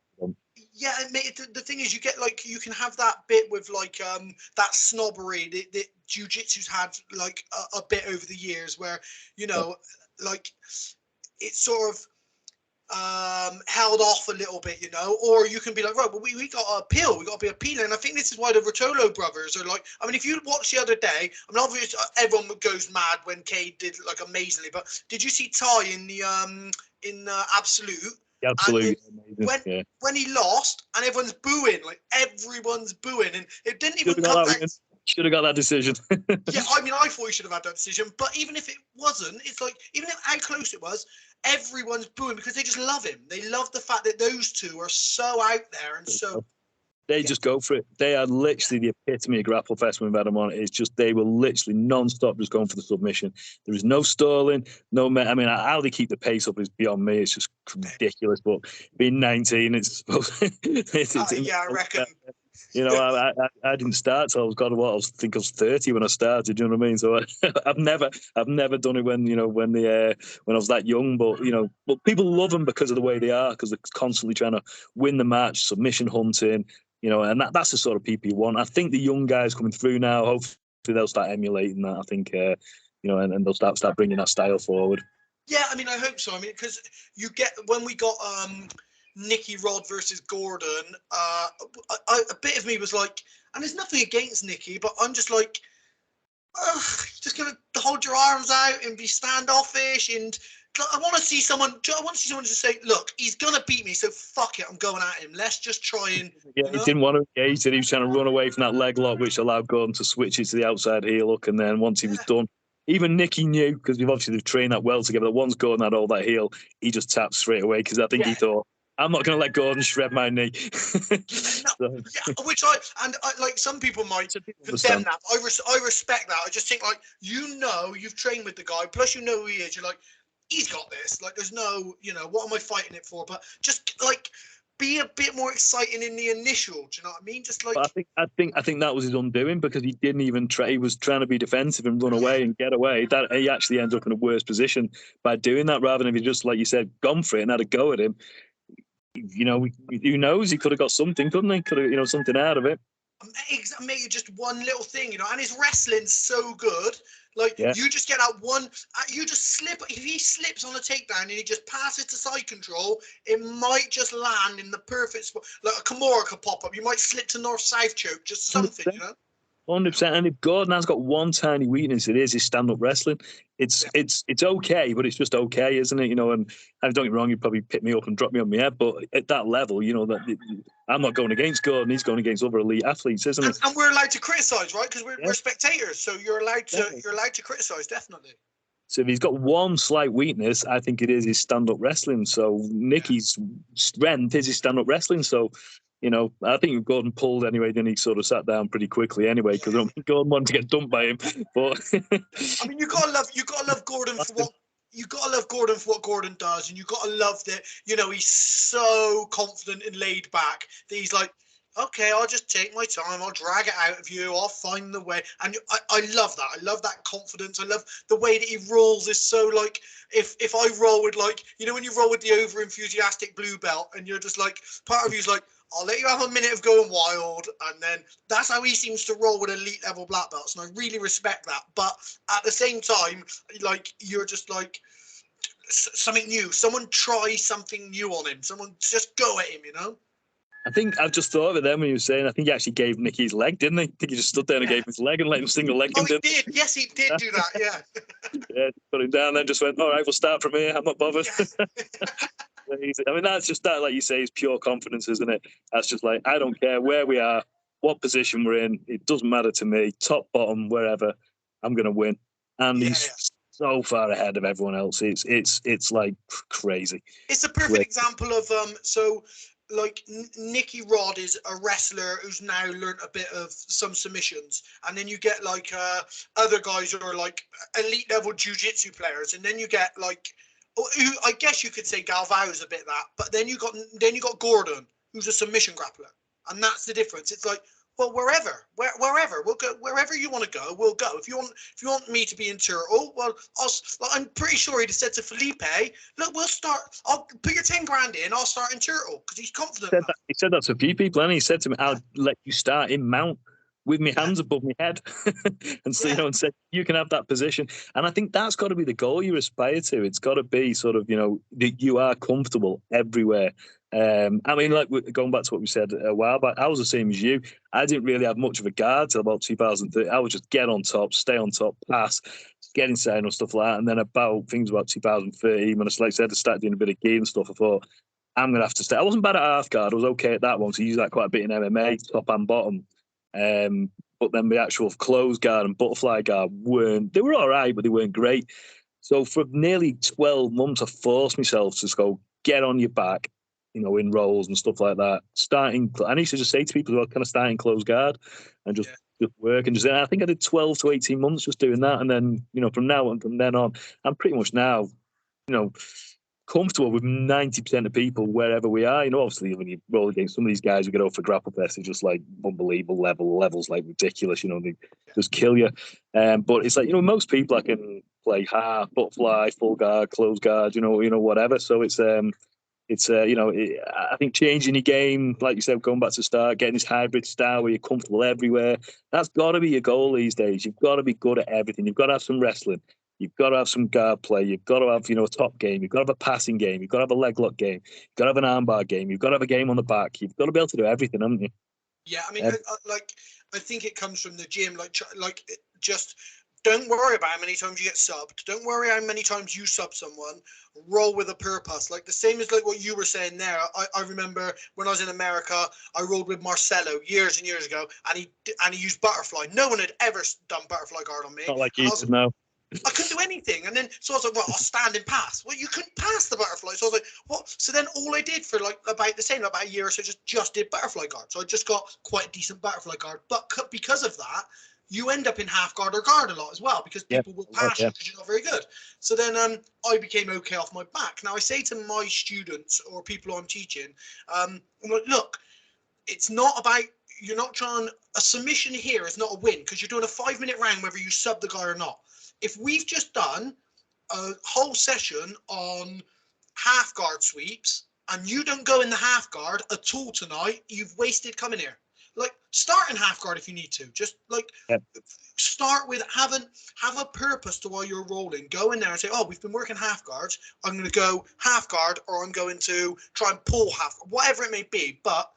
Yeah, mate, the thing is, you get like you can have that bit with like that snobbery that jiu-jitsu's had like a bit over the years, where you know, like it's sort of held off a little bit, you know, or you can be like, right, well, we got to appeal, we got to be appealing. And I think this is why the Rotolo brothers are like, I mean, if you watch the other day, I mean, obviously everyone goes mad when Cade did like amazingly, but did you see Ty in the Absolute? Yeah, absolutely. And when he lost and everyone's booing, like everyone's booing, and it didn't even come back. Should have got that decision. Yeah, I mean, I thought he should have had that decision, but even if it wasn't, it's like, even if how close it was, everyone's booing because they just love him. They love the fact that those two are so out there and so. They just go for it. They are literally the epitome of Grapplefest when we've had them on. It's just, they were literally non-stop just going for the submission. There is no stalling, I mean, how they keep the pace up is beyond me. It's just ridiculous. But being 19, Yeah, I reckon. You know, I didn't start till I think I was 30 when I started. Do you know what I mean? So I've never done it when I was that young. But you know, but people love them because of the way they are, because they're constantly trying to win the match, submission hunting. You know, and that's the sort of people you want. I think the young guys coming through now, hopefully they'll start emulating that. I think, you know, and they'll start bringing that style forward. Yeah, I mean, I hope so. I mean, because you get, when we got Nicky Rod versus Gordon, a bit of me was like, and there's nothing against Nicky, but I'm just like, just gonna hold your arms out and be standoffish, and I want to see someone just say, look, he's gonna beat me, so fuck it, I'm going at him. Let's just try and. Yeah, he didn't want to engage it. He was trying to run away from that leg lock, which allowed Gordon to switch it to the outside heel hook, and then once he was done. Even Nicky knew, because they've trained that well together. Once Gordon had all that heel, he just tapped straight away, because I think he thought, I'm not going to let Gordon shred my knee. Which I like, some people might condemn that. I respect that. I just think, like, you know, you've trained with the guy, plus you know who he is. You're like, he's got this. Like, there's no, you know, what am I fighting it for? But just like, be a bit more exciting in the initial. Do you know what I mean? Just like, but I think that was his undoing, because he didn't even try. He was trying to be defensive and run away and get away. That he actually ended up in a worse position by doing that, rather than if he just, like you said, gone for it and had a go at him. You know, who knows? He could have got something, couldn't he? Could have, you know, something out of it. Maybe just one little thing, you know. And his wrestling's so good. Like, you just get out one, you just slip. If he slips on a takedown and he just passes to side control, it might just land in the perfect spot. Like a Kimura could pop up. You might slip to north-south choke, just something, 100%. You know. 100%. And if Gordon has got one tiny weakness, it is his stand-up wrestling. It's okay, but it's just okay, isn't it? You know, and don't get me wrong, he'd probably pick me up and drop me on my head, but at that level, you know, that I'm not going against Gordon, he's going against other elite athletes, isn't it? And we're allowed to criticise, right? Because we're spectators, so you're allowed to criticise, definitely. So if he's got one slight weakness, I think it is his stand-up wrestling. So Nicky's strength is his stand-up wrestling. So, you know, I think Gordon pulled anyway, then he sort of sat down pretty quickly anyway, because I don't think Gordon wanted to get dumped by him. But I mean, you gotta love Gordon for what. You gotta love Gordon for what Gordon does, and you gotta love that. You know, he's so confident and laid back that he's like, okay, I'll just take my time. I'll drag it out of you. I'll find the way. And I love that. I love that confidence. I love the way that he rolls. Is so like, if I roll with, like, you know, when you roll with the over enthusiastic blue belt, and you're just like, part of you's like, I'll let you have a minute of going wild, and then that's how he seems to roll with elite level black belts, and I really respect that. But at the same time, like, you're just like, something new. Someone try something new on him. Someone just go at him, you know? I think I've just thought of it then when you were saying, I think he actually gave Nicky his leg, didn't he? I think he just stood there and gave him his leg and let him single leg him. Oh, he did. Yes, he did do that, yeah. Yeah, put him down, then just went, all right, we'll start from here. I'm not bothered. Yeah. I mean, that's just that, like you say, is pure confidence, isn't it? That's just like, I don't care where we are, what position we're in. It doesn't matter to me. Top, bottom, wherever, I'm going to win. And he's so far ahead of everyone else. It's like crazy. It's a perfect example of so like Nicky Rod is a wrestler who's now learnt a bit of some submissions, and then you get like other guys who are like elite level jiu-jitsu players, and then you get like, who I guess you could say Galvao's a bit that, but then you got Gordon, who's a submission grappler, and that's the difference. It's like, well, wherever we'll go, wherever you want to go, we'll go. If you want me to be in Turtle, well, I'm pretty sure he'd have said to Felipe, look, we'll start. I'll put your 10 grand in. I'll start in Turtle because he's confident. He said that to a few people, and he said to me, "I'll let you start in Mount with my hands above my head," and so, you know, and said you can have that position. And I think that's got to be the goal you aspire to. It's got to be sort of, you know, that you are comfortable everywhere. I mean, like going back to what we said a while back, I was the same as you. I didn't really have much of a guard till about 2030. I would just get on top, stay on top, pass, get inside and stuff like that. And then about 2013, when I started doing a bit of gear and stuff, I thought, I'm going to have to stay. I wasn't bad at half guard. I was okay at that one. So I used that quite a bit in MMA, top and bottom. But then the actual closed guard and butterfly guard they were all right, but they weren't great. So for nearly 12 months, I forced myself to just go, get on your back, you know, in rolls and stuff like that. I used to just say to people, well, kind of starting closed guard and just work. And I think I did 12 to 18 months just doing that. And then, you know, from then on, I'm pretty much now, you know, comfortable with 90% of people wherever we are. You know, obviously when you roll against some of these guys who get over for Grapplefest, they're just like unbelievable levels, like ridiculous, you know, they just kill you. But it's like, you know, most people I can play half, butterfly, full guard, closed guard, you know, whatever. So it's you know, I think changing your game, like you said, going back to the start, getting this hybrid style where you're comfortable everywhere, that's got to be your goal these days. You've got to be good at everything. You've got to have some wrestling. You've got to have some guard play. You've got to have, you know, a top game. You've got to have a passing game. You've got to have a leg lock game. You've got to have an armbar game. You've got to have a game on the back. You've got to be able to do everything, haven't you? Yeah, I mean, I think it comes from the gym. Like just don't worry about how many times you get subbed. Don't worry how many times you sub someone. Roll with a purpose. Like the same as like what you were saying there. I remember when I was in America, I rolled with Marcelo years and years ago, and he used butterfly. No one had ever done butterfly guard on me. Not like you to know. I couldn't do anything. And then, so I was like, well, I'll stand and pass. Well, you couldn't pass the butterfly. So I was like, what? So then all I did for like about a year or so, just did butterfly guard. So I just got quite a decent butterfly guard. But because of that, you end up in half guard or guard a lot as well, because people will pass you because you're not very good. So then I became okay off my back. Now I say to my students or people I'm teaching, I'm like, look, it's not about, you're not trying, a submission here is not a win because you're doing a 5-minute round whether you sub the guy or not. If we've just done a whole session on half guard sweeps and you don't go in the half guard at all tonight, you've wasted coming here. Like, start in half guard if you need to. Just like start with have a purpose to why you're rolling. Go in there and say, oh, we've been working half guards. I'm going to go half guard, or I'm going to try and pull half, whatever it may be. But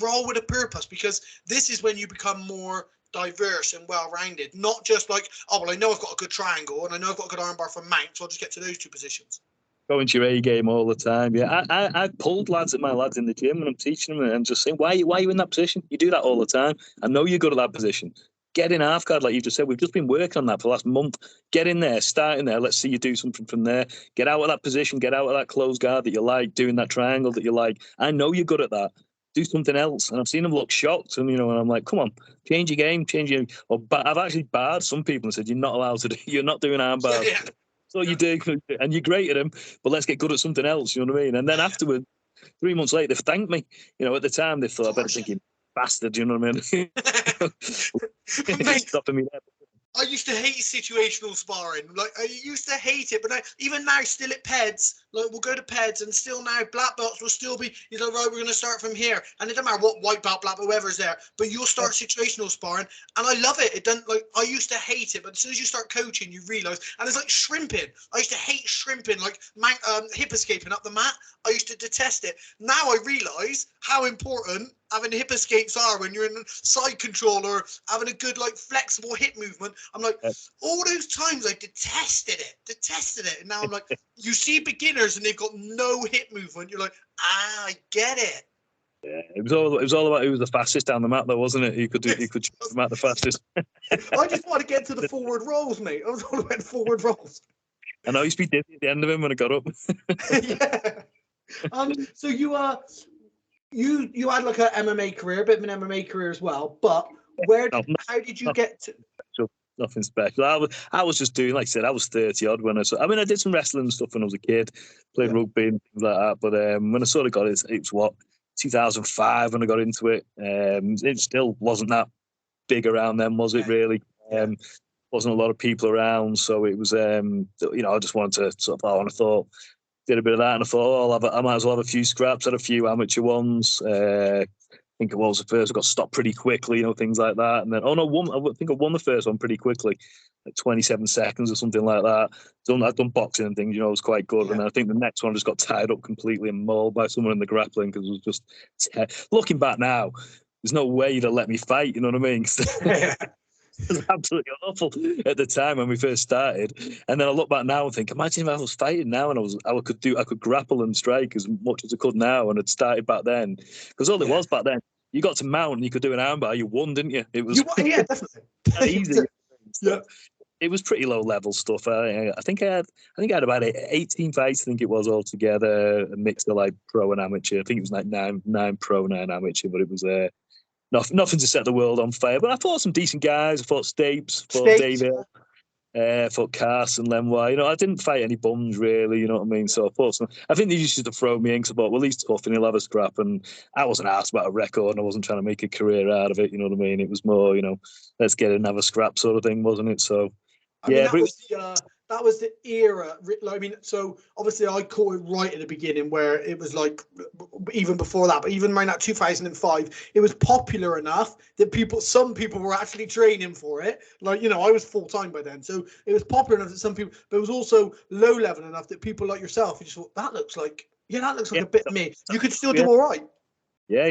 roll with a purpose, because this is when you become more diverse and well-rounded, not just like, oh, well, I know I've got a good triangle and I know I've got a good armbar for mount, so I'll just get to those two positions. Go into your A game all the time. Yeah, I pulled lads in the gym when I'm teaching them and just saying, why are you in that position? You do that all the time. I know you're good at that position. get in half guard, like you just said. We've just been working on that for the last month. Get in there, start in there. Let's see you do something from there. Get out of that position, get out of that closed guard that you like, doing that triangle that you like. I know you're good at that. Do something else. And I've seen them look shocked, and and I'm like, come on, change your game, change your. Or I've actually barred some people and said, you're not allowed to do. You're not doing arm bars. Yeah. So you do, and you're great at them, but let's get good at something else. You know what I mean? And then afterward, 3 months later, they've thanked me. At the time they thought, I better think you bastard. You know what I mean? Mate, Stopping me there. I used to hate situational sparring. Like, I used to hate it, but even now, still at PEDs, like, we'll go to PEDs, and still now, black belts will still be, right, we're going to start from here. And it doesn't matter what white belt, black belt, whoever's there, but you'll start situational sparring, and I love it. It doesn't, like, I used to hate it, but as soon as you start coaching, you realise, and it's like shrimping. I used to hate shrimping, like hip escaping up the mat. I used to detest it. Now I realise how important having hip escapes are when you're in side control or having a good, like, flexible hip movement. I'm like, all those times I detested it. And now I'm like, you see beginners and they've got no hip movement. You're like, I get it. Yeah, it was all about who was the fastest down the mat, though, wasn't it? He could choose the mat the fastest. I just want to get to the forward rolls, mate. I was all about forward rolls. And I used to be dizzy at the end of him when I got up. Yeah. So you had like a MMA career, a bit of an MMA career as well. But how did you get to? Nothing special. I was just doing, like I said, I was 30 odd when I did some wrestling and stuff when I was a kid, played rugby and things like that. But when I sort of got it was 2005 when I got into it. It still wasn't that big around then, was it really? Wasn't a lot of people around, so it was I just wanted to sort of, I thought, did a bit of that, and I thought, I might as well have a few scraps, had a few amateur ones. I think it was the first. I got stopped pretty quickly, things like that. And then, I think I won the first one pretty quickly, like 27 seconds or something like that. I'd done boxing and things, it was quite good. Yeah. And then I think the next one just got tied up completely and mauled by someone in the grappling because it was just, looking back now, there's no way you'd have let me fight, you know what I mean? It was absolutely awful at the time when we first started. And then I look back now and think, imagine if I was fighting now and I could grapple and strike as much as I could now, and had started back then. Because all it was back then, you got to mount and you could do an armbar, you won, didn't you? It was definitely easy. Yeah. It was pretty low level stuff. I think I had about 18 fights, I think it was altogether, a mix of like pro and amateur. I think it was like nine pro, 9 amateur, but it was nothing to set the world on fire. But I fought some decent guys. I fought Stapes, fought David, fought Carson, Lenoir. I didn't fight any bums really, you know what I mean? So I think they used to throw me in because I thought, well, he's tough and he'll have a scrap. And I wasn't asked about a record and I wasn't trying to make a career out of it, you know what I mean? It was more, let's get another scrap sort of thing, wasn't it? So, that was the era. I mean, so obviously I caught it right at the beginning where it was like, even before that, but even around that 2005, it was popular enough that some people were actually training for it. Like, I was full time by then. So it was popular enough that some people, but it was also low level enough that people like yourself, you just thought, that looks like a bit of me. You could still do all right. Yeah,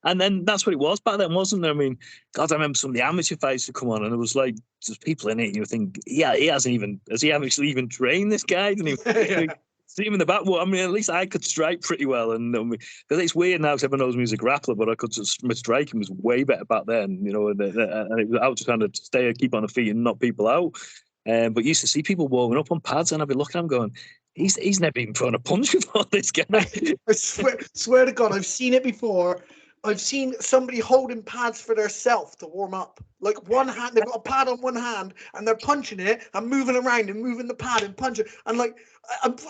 and then that's what it was back then, wasn't there? I mean, God, I remember some of the amateur fights that come on, and there was like there's people in it. You think, has he actually even trained this guy? Didn't he? See him in the back. Well, I mean, at least I could strike pretty well, and because it's weird now because everyone knows me as a grappler, but my striking was way better back then. And I was just trying to keep on the feet and knock people out. But you used to see people warming up on pads, and I'd be looking at them going, He's never even thrown a punch before, this guy. I swear to God, I've seen it before. I've seen somebody holding pads for themselves to warm up. Like one hand, they've got a pad on one hand and they're punching it and moving around and moving the pad and punching. And like,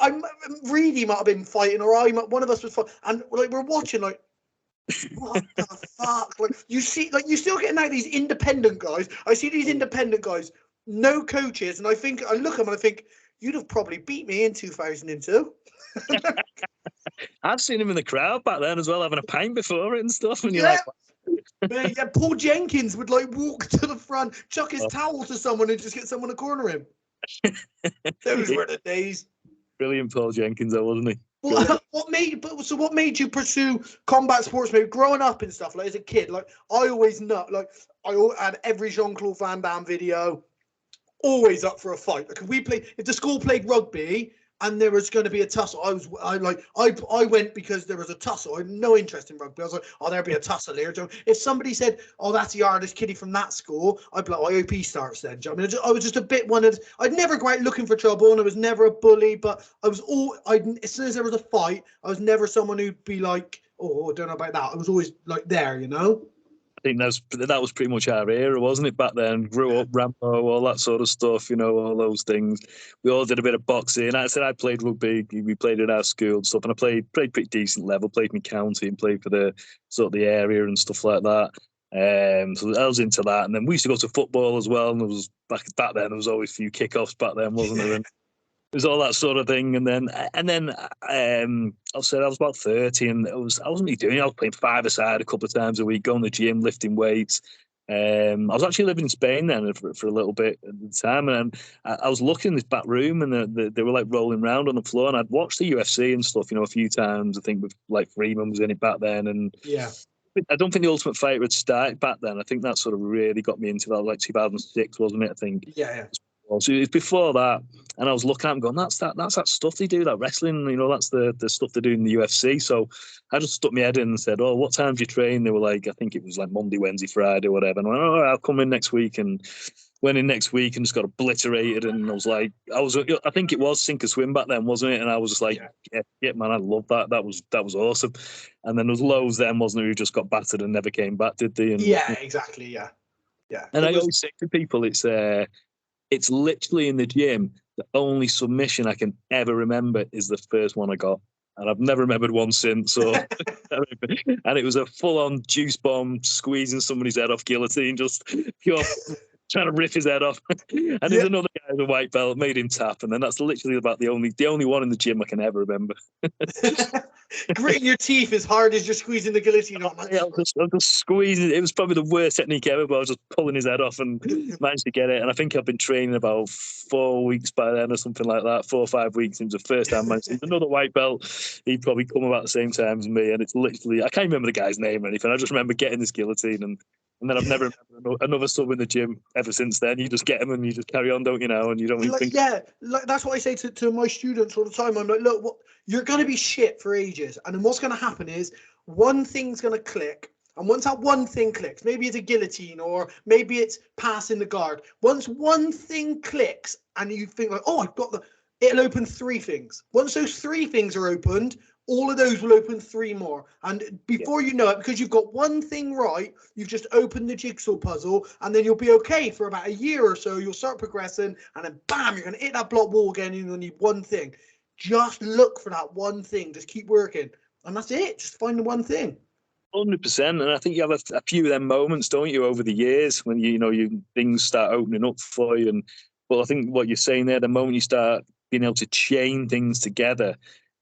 I'm Reedy might have been fighting, or one of us was fighting. And like, we're watching like, what the fuck? Like you see, like you're still getting out these independent guys. I see these independent guys, no coaches. And I look at them and I think, you'd have probably beat me in 2002. I've seen him in the crowd back then as well, having a pint before it and stuff. And you're like, Paul Jenkins would like walk to the front, chuck his towel to someone, and just get someone to corner him. Those were the days. Brilliant, Paul Jenkins, though, wasn't he? Well, what made you pursue combat sports? Maybe growing up and stuff, like as a kid. Like I always know, like I had every Jean-Claude Van Damme video. Always up for a fight. Like if the school played rugby, and there was going to be a tussle. I went because there was a tussle. I had no interest in rugby. I was like, oh, there'll be a tussle here. If somebody said, oh, that's the hardest kiddie from that school, I'd be like, oh, I hope he starts then. I mean, I was just a bit I'd never go out looking for trouble, and I was never a bully, but I was as soon as there was a fight, I was never someone who'd be like, oh, I don't know about that. I was always like there, you know? I think that was pretty much our era, wasn't it, back then? Grew up, Rambo, all that sort of stuff, all those things. We all did a bit of boxing. I said I played rugby. We played at our school and stuff, and I played pretty decent level, played in my county and played for the sort of the area and stuff like that. So I was into that. And then we used to go to football as well, and there was back then there was always a few kickoffs back then, wasn't there? And it was all that sort of thing, and then I said I was about 30, and I wasn't really doing it. I was playing five-a-side a couple of times a week, going to the gym, lifting weights. I was actually living in Spain then for a little bit at the time, and I was looking in this back room, and they were like rolling around on the floor, and I'd watched the UFC and stuff, a few times. I think with like Freeman was in it back then, and yeah. I don't think the Ultimate Fighter had started back then. I think that sort of really got me into that, like 2006, wasn't it? I think. Yeah. So it was before that, and I was looking at them going, that's that stuff they do, that wrestling, that's the stuff they do in the UFC. So I just stuck my head in and said, oh, what time do you train? They were like, I think it was like Monday, Wednesday, Friday, whatever. And I went, all right, I'll come in next week. And went in next week and just got obliterated. And I was like, I think it was sink or swim back then, wasn't it? And I was just like, yeah, man, I love that. That was awesome. And then there was loads then, wasn't there, who just got battered and never came back, did they? And, yeah, exactly. Yeah. And I always say to people, it's literally in the gym, the only submission I can ever remember is the first one I got. And I've never remembered one since. And it was a full-on juice bomb, squeezing somebody's head off, guillotine, just pure trying to rip his head off. And there's another guy with a white belt, made him tap. And then that's literally about the only one in the gym I can ever remember. Gritting your teeth as hard as you're squeezing the guillotine on. I was just squeezing. It was probably the worst technique ever, but I was just pulling his head off and managed to get it. And I think I've been training about 4 weeks by then or something like that, 4 or 5 weeks. It was the first time I managed to. Another white belt, he'd probably come about the same time as me. And it's literally, I can't remember the guy's name or anything. I just remember getting this guillotine, and then I've never remembered another sub in the gym ever since then. You just get them and you just carry on, don't you now? And you don't even think. Yeah, that's what I say to my students all the time. I'm like, look, you're going to be shit for ages. And then what's going to happen is one thing's going to click. And once that one thing clicks, maybe it's a guillotine or maybe it's passing the guard. Once one thing clicks and you think like, oh, it'll open 3 things. Once those 3 things are opened, all of those will open 3 more. And before you know it, because you've got one thing right, you've just opened the jigsaw puzzle, and then you'll be okay for about a year or so. You'll start progressing, and then bam, you're going to hit that block wall again, and you'll need one thing. Just look for that one thing. Just keep working. And that's it. Just find the one thing. 100%. And I think you have a few of them moments, don't you, over the years when you things start opening up for you. But I think what you're saying there, the moment you start being able to chain things together,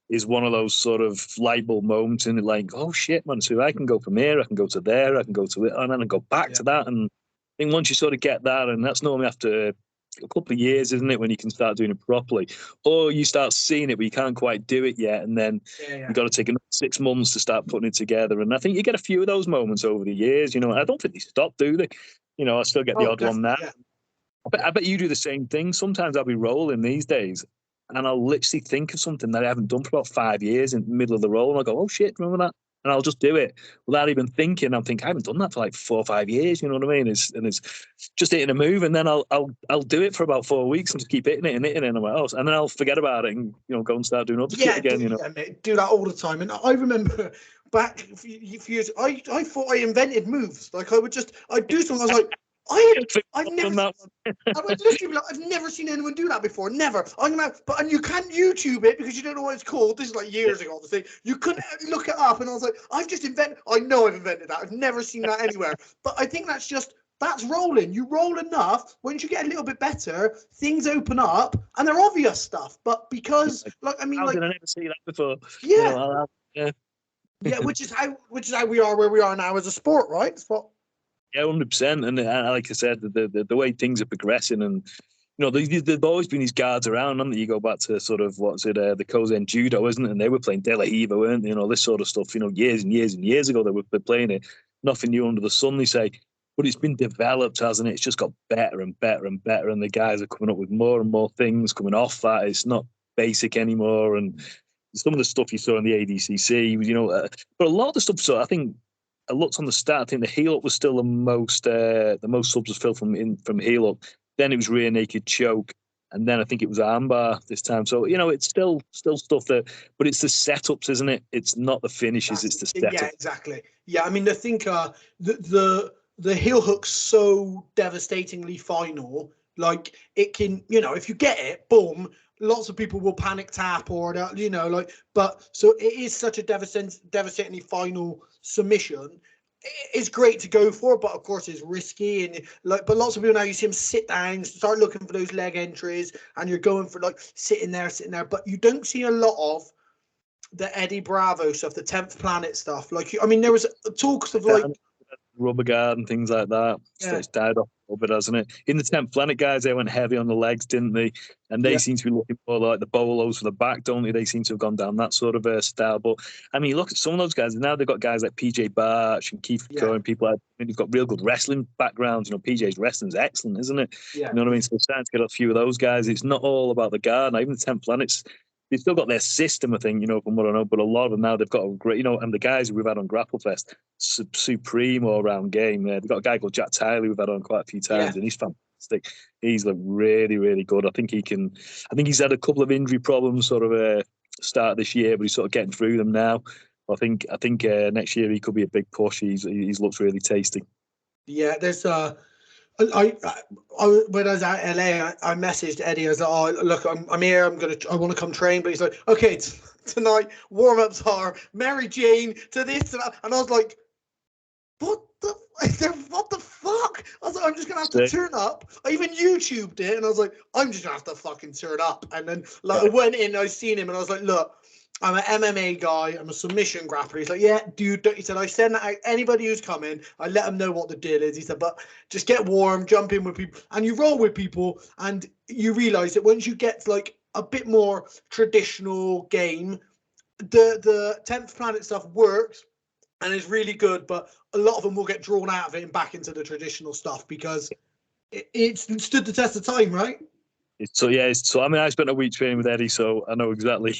is one of those sort of light bulb moments, and like, oh shit, man, so I can go from here, I can go to there, I can go to it, and then I go back to that. And I think once you sort of get that, and that's normally after a couple of years, isn't it, when you can start doing it properly, or you start seeing it but you can't quite do it yet, and then you've got to take another 6 months to start putting it together. And I think you get a few of those moments over the years. I don't think they stop, do they? I still get the odd one now. I bet you do the same thing. Sometimes I'll be rolling these days, and I'll literally think of something that I haven't done for about 5 years in the middle of the roll, and I'll go, oh shit, remember that? And I'll just do it without even thinking. I'm thinking, I haven't done that for like 4 or 5 years, you know what I mean? It's just hitting a move, and then I'll do it for about 4 weeks and just keep hitting it, and I'm like, oh, and then I'll forget about it and go and start doing other shit again. Yeah, mate, do that all the time. And I remember back a few years, I thought I invented moves. Like I'd do something. I was like, I've never seen anyone do that before. Never. And you can't YouTube it because you don't know what it's called. This is like years ago, obviously. You couldn't look it up, and I was like, I know I've invented that. I've never seen that anywhere. But I think that's rolling. You roll enough, once you get a little bit better, things open up, and they're obvious stuff. But because, how did I never see that before? Yeah, which is how we are where we are now as a sport, right? It's what. Yeah, 100%. And like I said, the way things are progressing, and there's always been these guards around, and you go back to sort of the Kozen judo, isn't it? And they were playing De La Riva, weren't they? This sort of stuff. Years and years and years ago they were playing it. Nothing new under the sun, they say. But it's been developed, hasn't it? It's just got better and better and better, and the guys are coming up with more and more things coming off that. It's not basic anymore. And some of the stuff you saw in the ADCC, but a lot of the stuff. So I think I looked on the stat. I think the heel up was still the most subs was filled from heel up. Then it was rear naked choke, and then I think it was armbar this time. So it's still stuff that, but it's the setups, isn't it? It's not the finishes. It's the setup. Yeah, exactly. Yeah, I mean, I think the heel hook's so devastatingly final. Like it can, if you get it, boom. Lots of people will panic tap or but so it is such a devastatingly final submission. It's great to go for, but of course it's risky and but lots of people now you see them sit down, start looking for those leg entries, and you're going for sitting there, but you don't see a lot of the Eddie Bravo stuff, the 10th Planet stuff. There was talks of rubber guard and things like that. So it's died off a little bit, hasn't it? In the 10th Planet guys, they went heavy on the legs, didn't they? And they seem to be looking for like the bolos for the back, don't they? They seem to have gone down that sort of style. But I mean, look at some of those guys. Now they've got guys like PJ Barch and Keith Cohen, people like they've got real good wrestling backgrounds. PJ's wrestling's excellent, isn't it? Yeah. You know what I mean? So we're starting to get a few of those guys. It's not all about the guard. Now, even the 10th Planets, they've still got their system, I think, from what I know, but a lot of them now, they've got a great, and the guys who we've had on Grapplefest, supreme all-round game. They've got a guy called Jack Tyler we've had on quite a few times, and he's fantastic. He's really, really good. I think he's had a couple of injury problems sort of start this year, but he's sort of getting through them now. I think next year he could be a big push. He's looks really tasty. Yeah, there's when I was at LA, I messaged Eddie. I was like, "Oh, look, I'm here. I want to come train." But he's like, "Okay, tonight warm-ups are Mary Jane to this to that," and I was like, "What the fuck?" I was like, "I'm just gonna have to turn up." I even YouTubed it, and I was like, "I'm just gonna have to fucking turn up." And then I went in, I seen him, and I was like, "Look, I'm an MMA guy. I'm a submission grappler." He's like, "Yeah, dude." He said, "I send out anybody who's coming. I let them know what the deal is." He said, "But just get warm, jump in with people, and you roll with people, and you realize that once you get a bit more traditional game, the 10th Planet stuff works and is really good, but a lot of them will get drawn out of it and back into the traditional stuff because it's stood the test of time, right?" So I mean, I spent a week training with Eddie, so I know exactly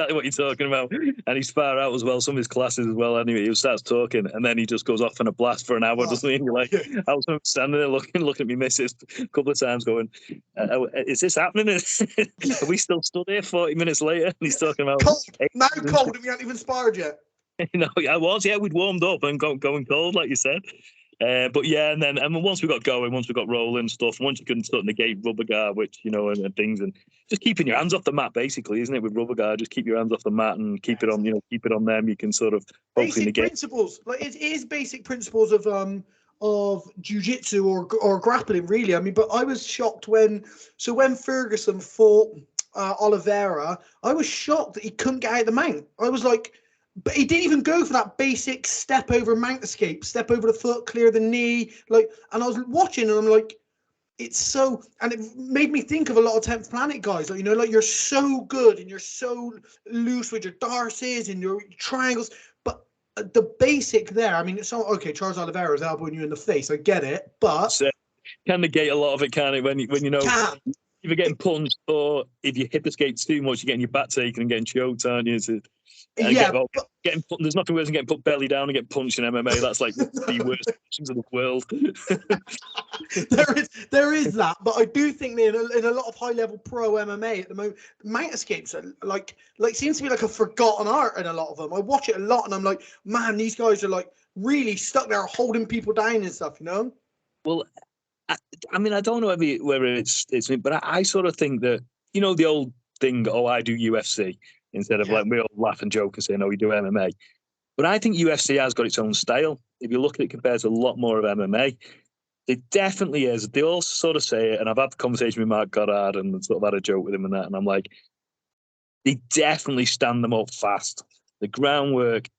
what you're talking about. And he's far out as well. Some of his classes as well. Anyway, he starts talking, and then he just goes off in a blast for an hour, doesn't he? And you're like, I was standing there looking at me missus a couple of times, going, "Is this happening? Are we still stood here 40 minutes later?" And he's talking about cold, and we haven't even sparred yet. No, I was. Yeah, we'd warmed up and going cold, like you said. But yeah, and once we got going, once we got rolling stuff, once you can sort of negate rubber guard, which and things, and just keeping your hands off the mat, basically, isn't it? With rubber guard, just keep your hands off the mat and keep it on, keep it on them. You can sort of hopefully basic negate principles. It is basic principles of jiu-jitsu or grappling, really. I mean, but I was shocked when Ferguson fought Oliveira. I was shocked that he couldn't get out of the mount. I was like. But he didn't even go for that basic step over mount escape, step over the foot, clear the knee. And I was watching and I'm like, it's so, and it made me think of a lot of 10th Planet guys. You're so good and you're so loose with your darces and your triangles. But the basic there, I mean, it's so, okay, Charles Oliveira's elbowing you in the face. I get it, but. So, can negate a lot of it, can it? When if you're getting punched or if you hip escape too much, you're getting your back taken and getting choked, aren't you? There's nothing worse than getting put belly down and getting punched in MMA. That's like the worst positions in the world. there is that, but I do think that in a lot of high level pro MMA at the moment, mount escapes are like seems to be like a forgotten art in a lot of them. I watch it a lot and I'm like, man, these guys are really stuck there holding people down and stuff, Well, I mean, I don't know whether it's me, but I sort of think that the old thing. Oh, I do UFC. Instead of we all laugh and joke and say, no, we do MMA. But I think UFC has got its own style. If you look at it compared to a lot more of MMA, it definitely is. They all sort of say it, and I've had the conversation with Mark Goddard and sort of had a joke with him and that, and I'm like, they definitely stand them up fast. The groundwork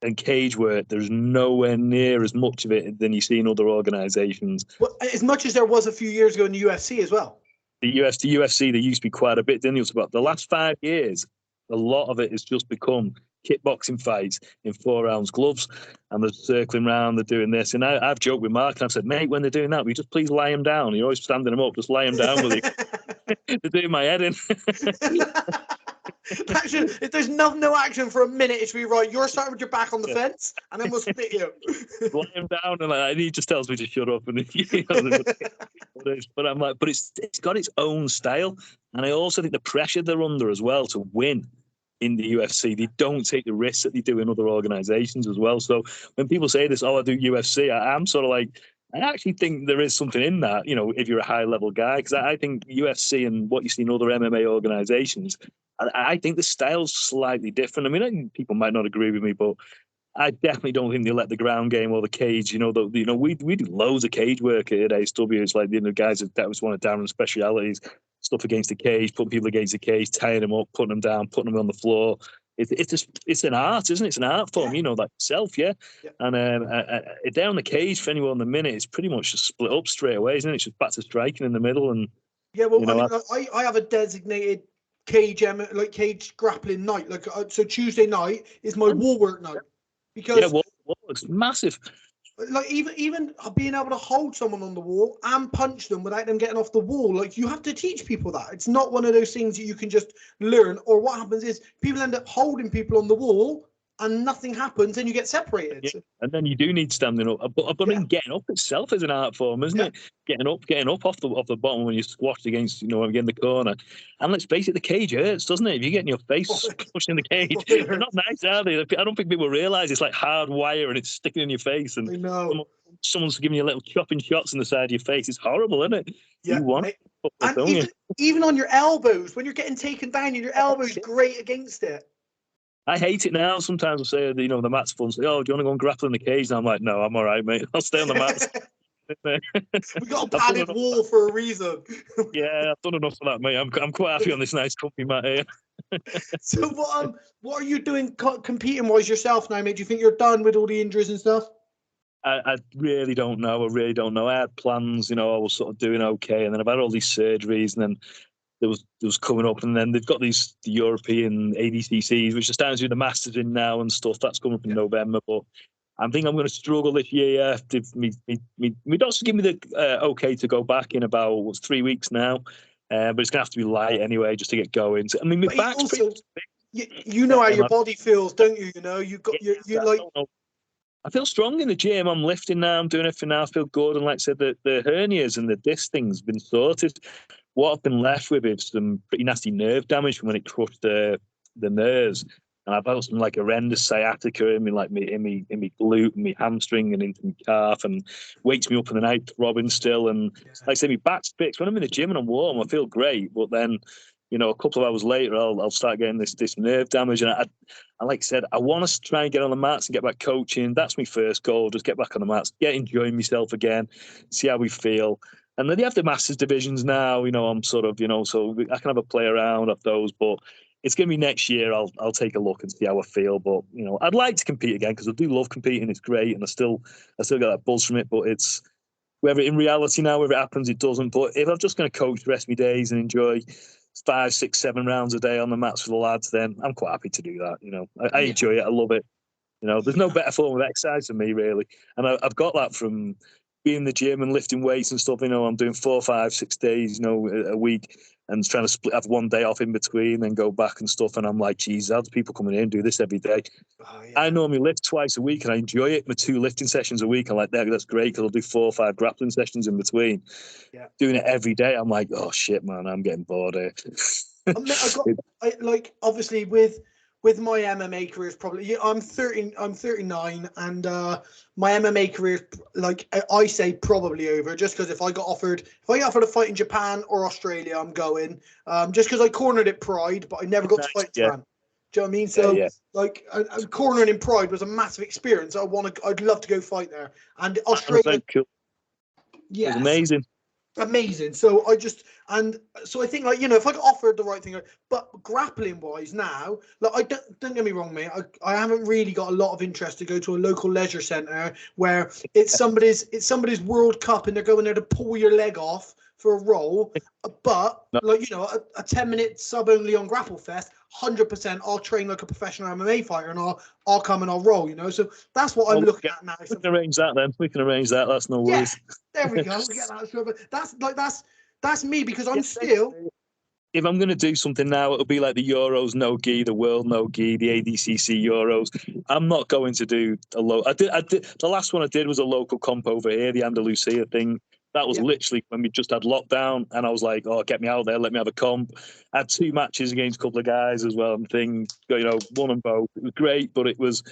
and cage work, there's nowhere near as much of it than you see in other organizations. Well, as much as there was a few years ago in the UFC as well. The UFC, there used to be quite a bit, didn't it? But the last 5 years, a lot of it has just become kickboxing fights in 4 rounds gloves, and they're circling around, they're doing this. And I've joked with Mark, and I've said, mate, when they're doing that, will you just please lie him down? You're always standing him up, just lie him down with you. They're doing my head in. If there's no action for a minute, it should be right. You're starting with your back on the fence, and then we'll split you. Lie him down, and he just tells me to shut up. And but I'm like, but it's got its own style, and I also think the pressure they're under as well to win in the UFC, they don't take the risks that they do in other organizations as well. So when people say this, oh, I do UFC, I'm sort of like, I actually think there is something in that, you know, if you're a high level guy, because I think UFC and what you see in other MMA organizations, I think the style's slightly different. I mean, people might not agree with me, but I definitely don't think they let the ground game or the cage. You know, we do loads of cage work at ASW. It's like, you know, guys that was one of Darren's specialities, stuff against the cage, putting people against the cage, tying them up, putting them down, putting them on the floor. It's an art, isn't it? It's an art form, you know, like self, yeah. And down the cage for anyone in the minute, it's pretty much just split up straight away, isn't it? It's just back to striking in the middle, and well, you know, I have a designated cage grappling night. Like so, Tuesday night is my wall work night because wall work's massive. Like even being able to hold someone on the wall and punch them without them getting off the wall, like you have to teach people that. It's not one of those things that you can just learn. Or what happens is people end up holding people on the wall and nothing happens, and you get separated. Yeah. And then you do need standing up. But I mean, getting up itself is an art form, isn't it? Getting up off the bottom when you're squashed against, you know, again the corner. And let's face it, the cage hurts, doesn't it? If you get in your face pushing the cage, they're not nice, are they? I don't think people realise it's like hard wire and it's sticking in your face. And I know. Someone's giving you little chopping shots in the side of your face. It's horrible, isn't it? Yeah. You want it. And even on your elbows, when you're getting taken down, your elbows grate against it. I hate it now. Sometimes I say, you know, the mat's fun. Say, oh, do you want to go and grapple in the cage? And I'm like, no, I'm all right, mate. I'll stay on the mat. We got a padded wall for a reason. Yeah, I've done enough for that, mate. I'm quite happy on this nice comfy mat here. So what are you doing competing wise yourself now, mate? Do you think you're done with all the injuries and stuff? I really don't know. I had plans, you know, I was sort of doing okay, and then I've had all these surgeries, and then there was coming up, and then they've got the European ADCCs, which are starting to do the Masters in now and stuff. That's coming up in November, but I think I'm going to struggle this year. My doctors give me the okay to go back in about 3 weeks now, but it's going to have to be light anyway just to get going. So, I mean, my back's also, you know how your body feels, don't you? You know, you like. I feel strong in the gym. I'm lifting now. I'm doing everything now. I feel good. And like I said, the hernias and the disc thing's been sorted. What I've been left with is some pretty nasty nerve damage from when it crushed the nerves. And I've had some like horrendous sciatica in me, like in me glute and my hamstring and into my calf, and wakes me up in the night throbbing still. And like I say, my back's fixed. When I'm in the gym and I'm warm, I feel great. But then, you know, a couple of hours later, I'll start getting this nerve damage. And I like I said, I want to try and get on the mats and get back coaching. That's my first goal. Just get back on the mats, get enjoying myself again, see how we feel. And then they have the Masters divisions now. You know, I'm sort of, you know, so I can have a play around of those. But it's going to be next year. I'll take a look and see how I feel. But, you know, I'd like to compete again because I do love competing. It's great. And I still get that buzz from it. But it's whether in reality now, whether it happens, it doesn't. But if I'm just going to coach the rest of my days and enjoy 5, 6, 7 rounds a day on the mats for the lads, then I'm quite happy to do that. You know, I enjoy it. I love it. You know, there's no better form of exercise than me, really. And I've got that from being in the gym and lifting weights and stuff. You know, I'm doing 4, 5, 6 days, you know, a week, and trying to have one day off in between, then go back and stuff. And I'm like, geez, how's people coming in and do this every day? I normally lift twice a week and I enjoy it. My 2 lifting sessions a week, I'm like, that's great, because I'll do 4 or 5 grappling sessions in between. Doing it every day, I'm like, oh shit, man, I'm getting bored here. Obviously with my MMA career, probably I'm 39, and my MMA career, like I say, probably over. Just because if I get offered a fight in Japan or Australia, I'm going. Just because I cornered at Pride, but I never got to fight Japan. Do you know what I mean? So like, cornering in Pride was a massive experience. I'd love to go fight there. And Australia, cool. Yeah, it was amazing. So I think, like, you know, if I got offered the right thing, but grappling wise now, like, I don't get me wrong, mate, I haven't really got a lot of interest to go to a local leisure centre where it's somebody's World Cup and they're going there to pull your leg off for a roll. But like, you know, a 10-minute sub only on Grapplefest, 100% I'll train like a professional MMA fighter, and I'll come and I'll roll, you know. So that's what I'm looking at now. We can arrange that then. We can arrange that. That's no worries. There we go. We get that. That's me, because I'm still if I'm going to do something now, it'll be like the Euros no gi, the World no gi, the ADCC Euros. I'm not going to do a I did. The last one I did was a local comp over here, the Andalusia thing. That was literally when we just had lockdown, and I was like, "Oh, get me out there, let me have a comp." I had 2 matches against a couple of guys as well, and won them both. It was great, but it was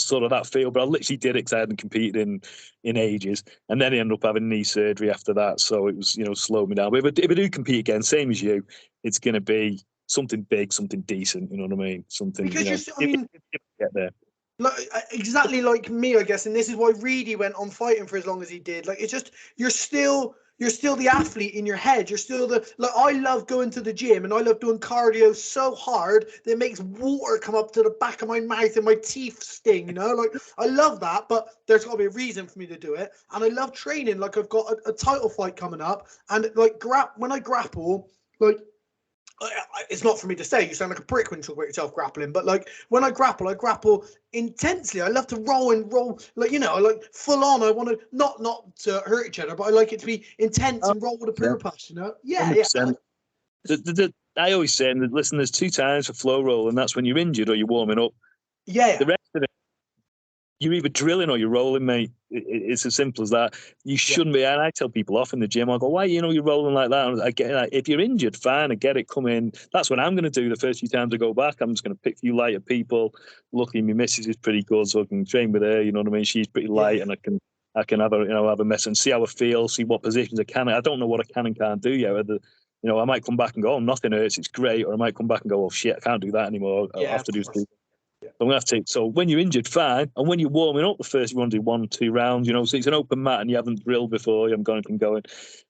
sort of that feel. But I literally did it because I hadn't competed in ages, and then I ended up having knee surgery after that, so it was slowed me down. But if I do compete again, same as you, it's going to be something big, something decent. You know what I mean? Something because if get there. Like, exactly like me, I guess, and this is why Reedy went on fighting for as long as he did. Like, it's just you're still the athlete in your head. You're still I love going to the gym and I love doing cardio so hard that it makes water come up to the back of my mouth and my teeth sting. Like I love that, but there's got to be a reason for me to do it. And I love training. Like I've got a title fight coming up, and like when I grapple, like. It's not for me to say. You sound like a prick when you talk about yourself grappling, but like when I grapple intensely. I love to roll, like I like full on. I want to not to hurt each other, but I like it to be intense and roll with a purpose. Yeah. 100%. I always say, listen, there's 2 times for flow roll, and that's when you're injured or you're warming up. Yeah. The rest of it, you're either drilling or you're rolling, mate. It's as simple as that. You shouldn't be. And I tell people off in the gym, I go, why, you're rolling like that? And I get like, if you're injured, fine, I get it, come in. That's what I'm going to do the first few times I go back. I'm just going to pick a few lighter people. Luckily, my missus is pretty good, so I can train with her. You know what I mean? She's pretty light, and I can have a mess and see how I feel, see what positions I can. I don't know what I can and can't do yet. Whether, I might come back and go, oh, nothing hurts, it's great, or I might come back and go, oh shit, I can't do that anymore. I'll have to do something. I'm gonna have to. So when you're injured, fine, and when you're warming up, the first you want to do 1 or 2 rounds. So it's an open mat and you haven't drilled before, you haven't got anything going.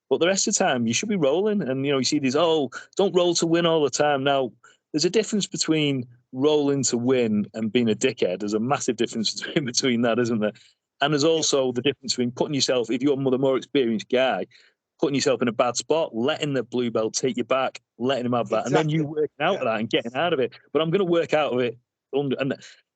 But the rest of the time, you should be rolling. And you see these, don't roll to win all the time. Now, there's a difference between rolling to win and being a dickhead. There's a massive difference between that, isn't there? And there's also the difference between putting yourself, if you're the more experienced guy, putting yourself in a bad spot, letting the blue belt take you back, letting him have that, and then you working out of that and getting out of it. But I'm going to work out of it. And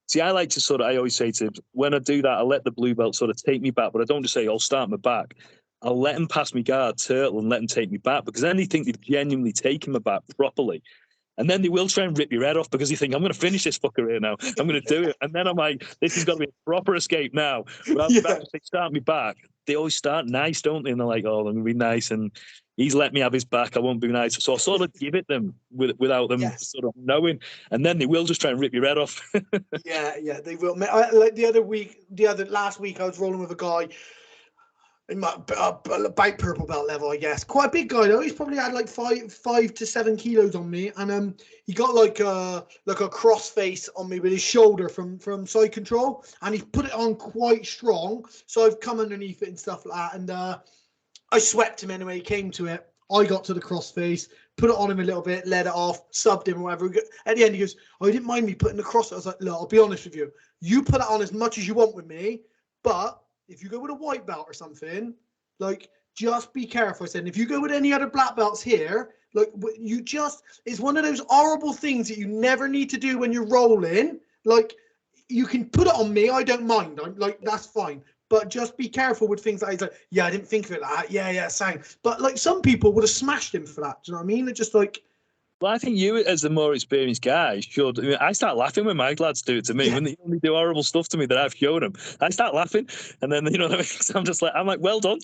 see, I like to I always say when I do that, I let the blue belt sort of take me back, but I don't just say, I'll start my back. I'll let him pass me guard, turtle, and let him take me back, because then they think they've genuinely taken my back properly. And then they will try and rip your head off because you think, I'm going to finish this fucker here now. I'm going to do it. And then I'm like, this has got to be a proper escape now. But after they start me back, they always start nice, don't they? And they're like, I'm going to be nice. And he's let me have his back. I won't be nice. So I sort of give it them without them sort of knowing. And then they will just try and rip your head off. Yeah, they will. Like last week, I was rolling with a guy in my about purple belt level, I guess. Quite a big guy though. He's probably had like 5 to 7 kilos on me, and he got like a cross face on me with his shoulder from side control, and he put it on quite strong. So I've come underneath it and stuff like that, and I swept him anyway. He came to it. I got to the cross face, put it on him a little bit, let it off, subbed him or whatever. At the end, he goes, "Oh, he didn't mind me putting the cross." I was like, "Look, I'll be honest with you. You put it on as much as you want with me, but if you go with a white belt or something, like, just be careful." I said, if you go with any other black belts here, like, it's one of those horrible things that you never need to do when you're rolling. Like, you can put it on me. I don't mind. I'm like, that's fine. But just be careful with things like, he's like, yeah, I didn't think of it like that. Yeah, same. But like, some people would have smashed him for that. Do you know what I mean? They're just like, well, I think you, as the more experienced guy, should. I mean, I start laughing when my lads do it to me. When they only do horrible stuff to me that I've shown them, I start laughing, and then what I mean? So I'm like, well done.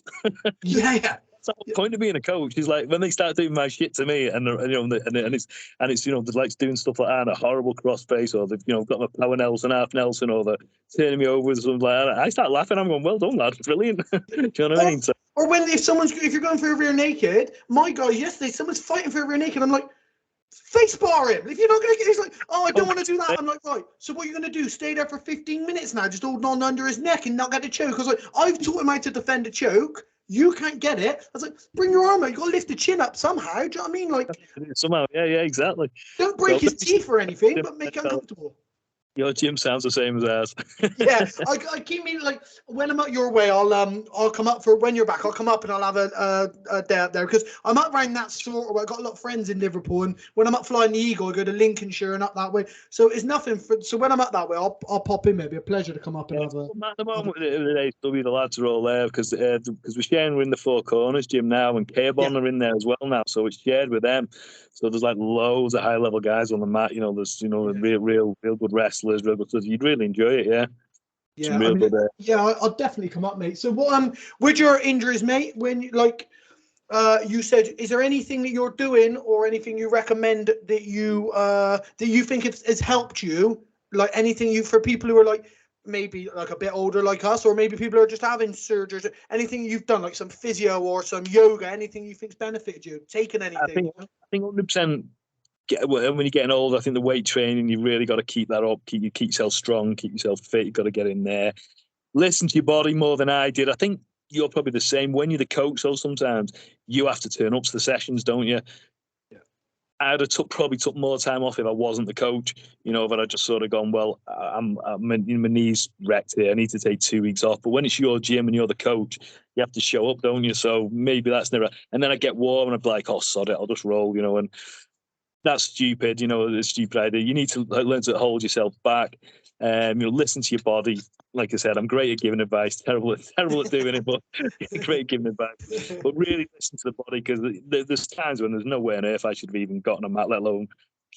Yeah. That's the whole point of being a coach. Is like when they start doing my shit to me, and it's like doing stuff like that, and a horrible crossface, or they've got my power Nelson, half Nelson, or they're turning me over with something like that. I start laughing. I'm going, well done, lad, brilliant. Do you know what I mean? So, or if you're going for a rear naked, my guy yesterday, someone's fighting for a rear naked. I'm like, face bar him. If you're not going to get, he's like, oh, I don't want to do that. I'm like, right, so what are you going to do? Stay there for 15 minutes now, just holding on under his neck and not get a choke? Because like, I've taught him how to defend a choke. You can't get it. I was like, bring your arm out. You got to lift the chin up somehow. Do you know what I mean? Like, somehow, yeah, exactly. Don't break his teeth or anything, but make it uncomfortable. Your gym sounds the same as ours. Yeah, I keep meaning, like, when I'm up your way, I'll come up for when you're back. I'll come up and I'll have a day up there, because I'm up around that sort of way. I've got a lot of friends in Liverpool, and when I'm up flying the Eagle, I go to Lincolnshire and up that way. So it's nothing for. So when I'm up that way, I'll pop in. Maybe a pleasure to come up and have a. At the moment, the AW, the lads are all there because we're sharing. We're in the Four Corners gym now, and K-Bon are in there as well now. So it's shared with them. So there's like loads of high level guys on the mat. You know, there's real good wrestlers, real good. You'd really enjoy it, yeah. Yeah, I mean, I'll definitely come up, mate. So what with your injuries, mate, when you said, is there anything that you're doing or anything you recommend that you think has helped you, like anything for people who are like maybe like a bit older like us, or maybe people who are just having surgeries, anything you've done, like some physio or some yoga, anything you think's benefited you, taken anything? I think 100%. When you're getting older, I think the weight training, you've really got to keep that up, keep yourself strong, keep yourself fit. You've got to get in there. Listen to your body more than I did. I think you're probably the same. When you're the coach, so sometimes you have to turn up to the sessions, don't you? Yeah. I'd have probably took more time off if I wasn't the coach. You know, if I'd just sort of gone, well, my knee's wrecked here. I need to take 2 weeks off. But when it's your gym and you're the coach, you have to show up, don't you? So maybe that's never. And then I get warm and I'd be like, oh, sod it, I'll just roll, you know. And that's stupid, you know, it's a stupid idea. You need to learn to hold yourself back. Listen to your body. Like I said, I'm great at giving advice, terrible at doing it, but great at giving advice. But really listen to the body, because there's times when there's no way on earth I should have even gotten a mat, let alone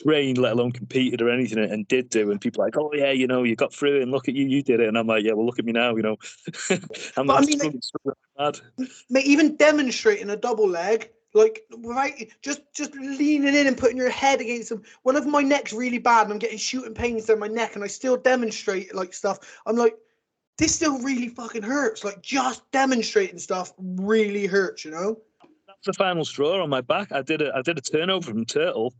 trained, let alone competed or anything, and did do. And people are like, oh yeah, you know, you got through it, and look at you did it. And I'm like, yeah, well, look at me now, you know. Mate, even demonstrating a double leg, like, right, just leaning in and putting your head against them. One of my neck's really bad and I'm getting shooting pains down my neck, and I still demonstrate like stuff. I'm like, this still really fucking hurts. Like, just demonstrating stuff really hurts, you know? That's the final straw on my back. I did a turnover from Turtle,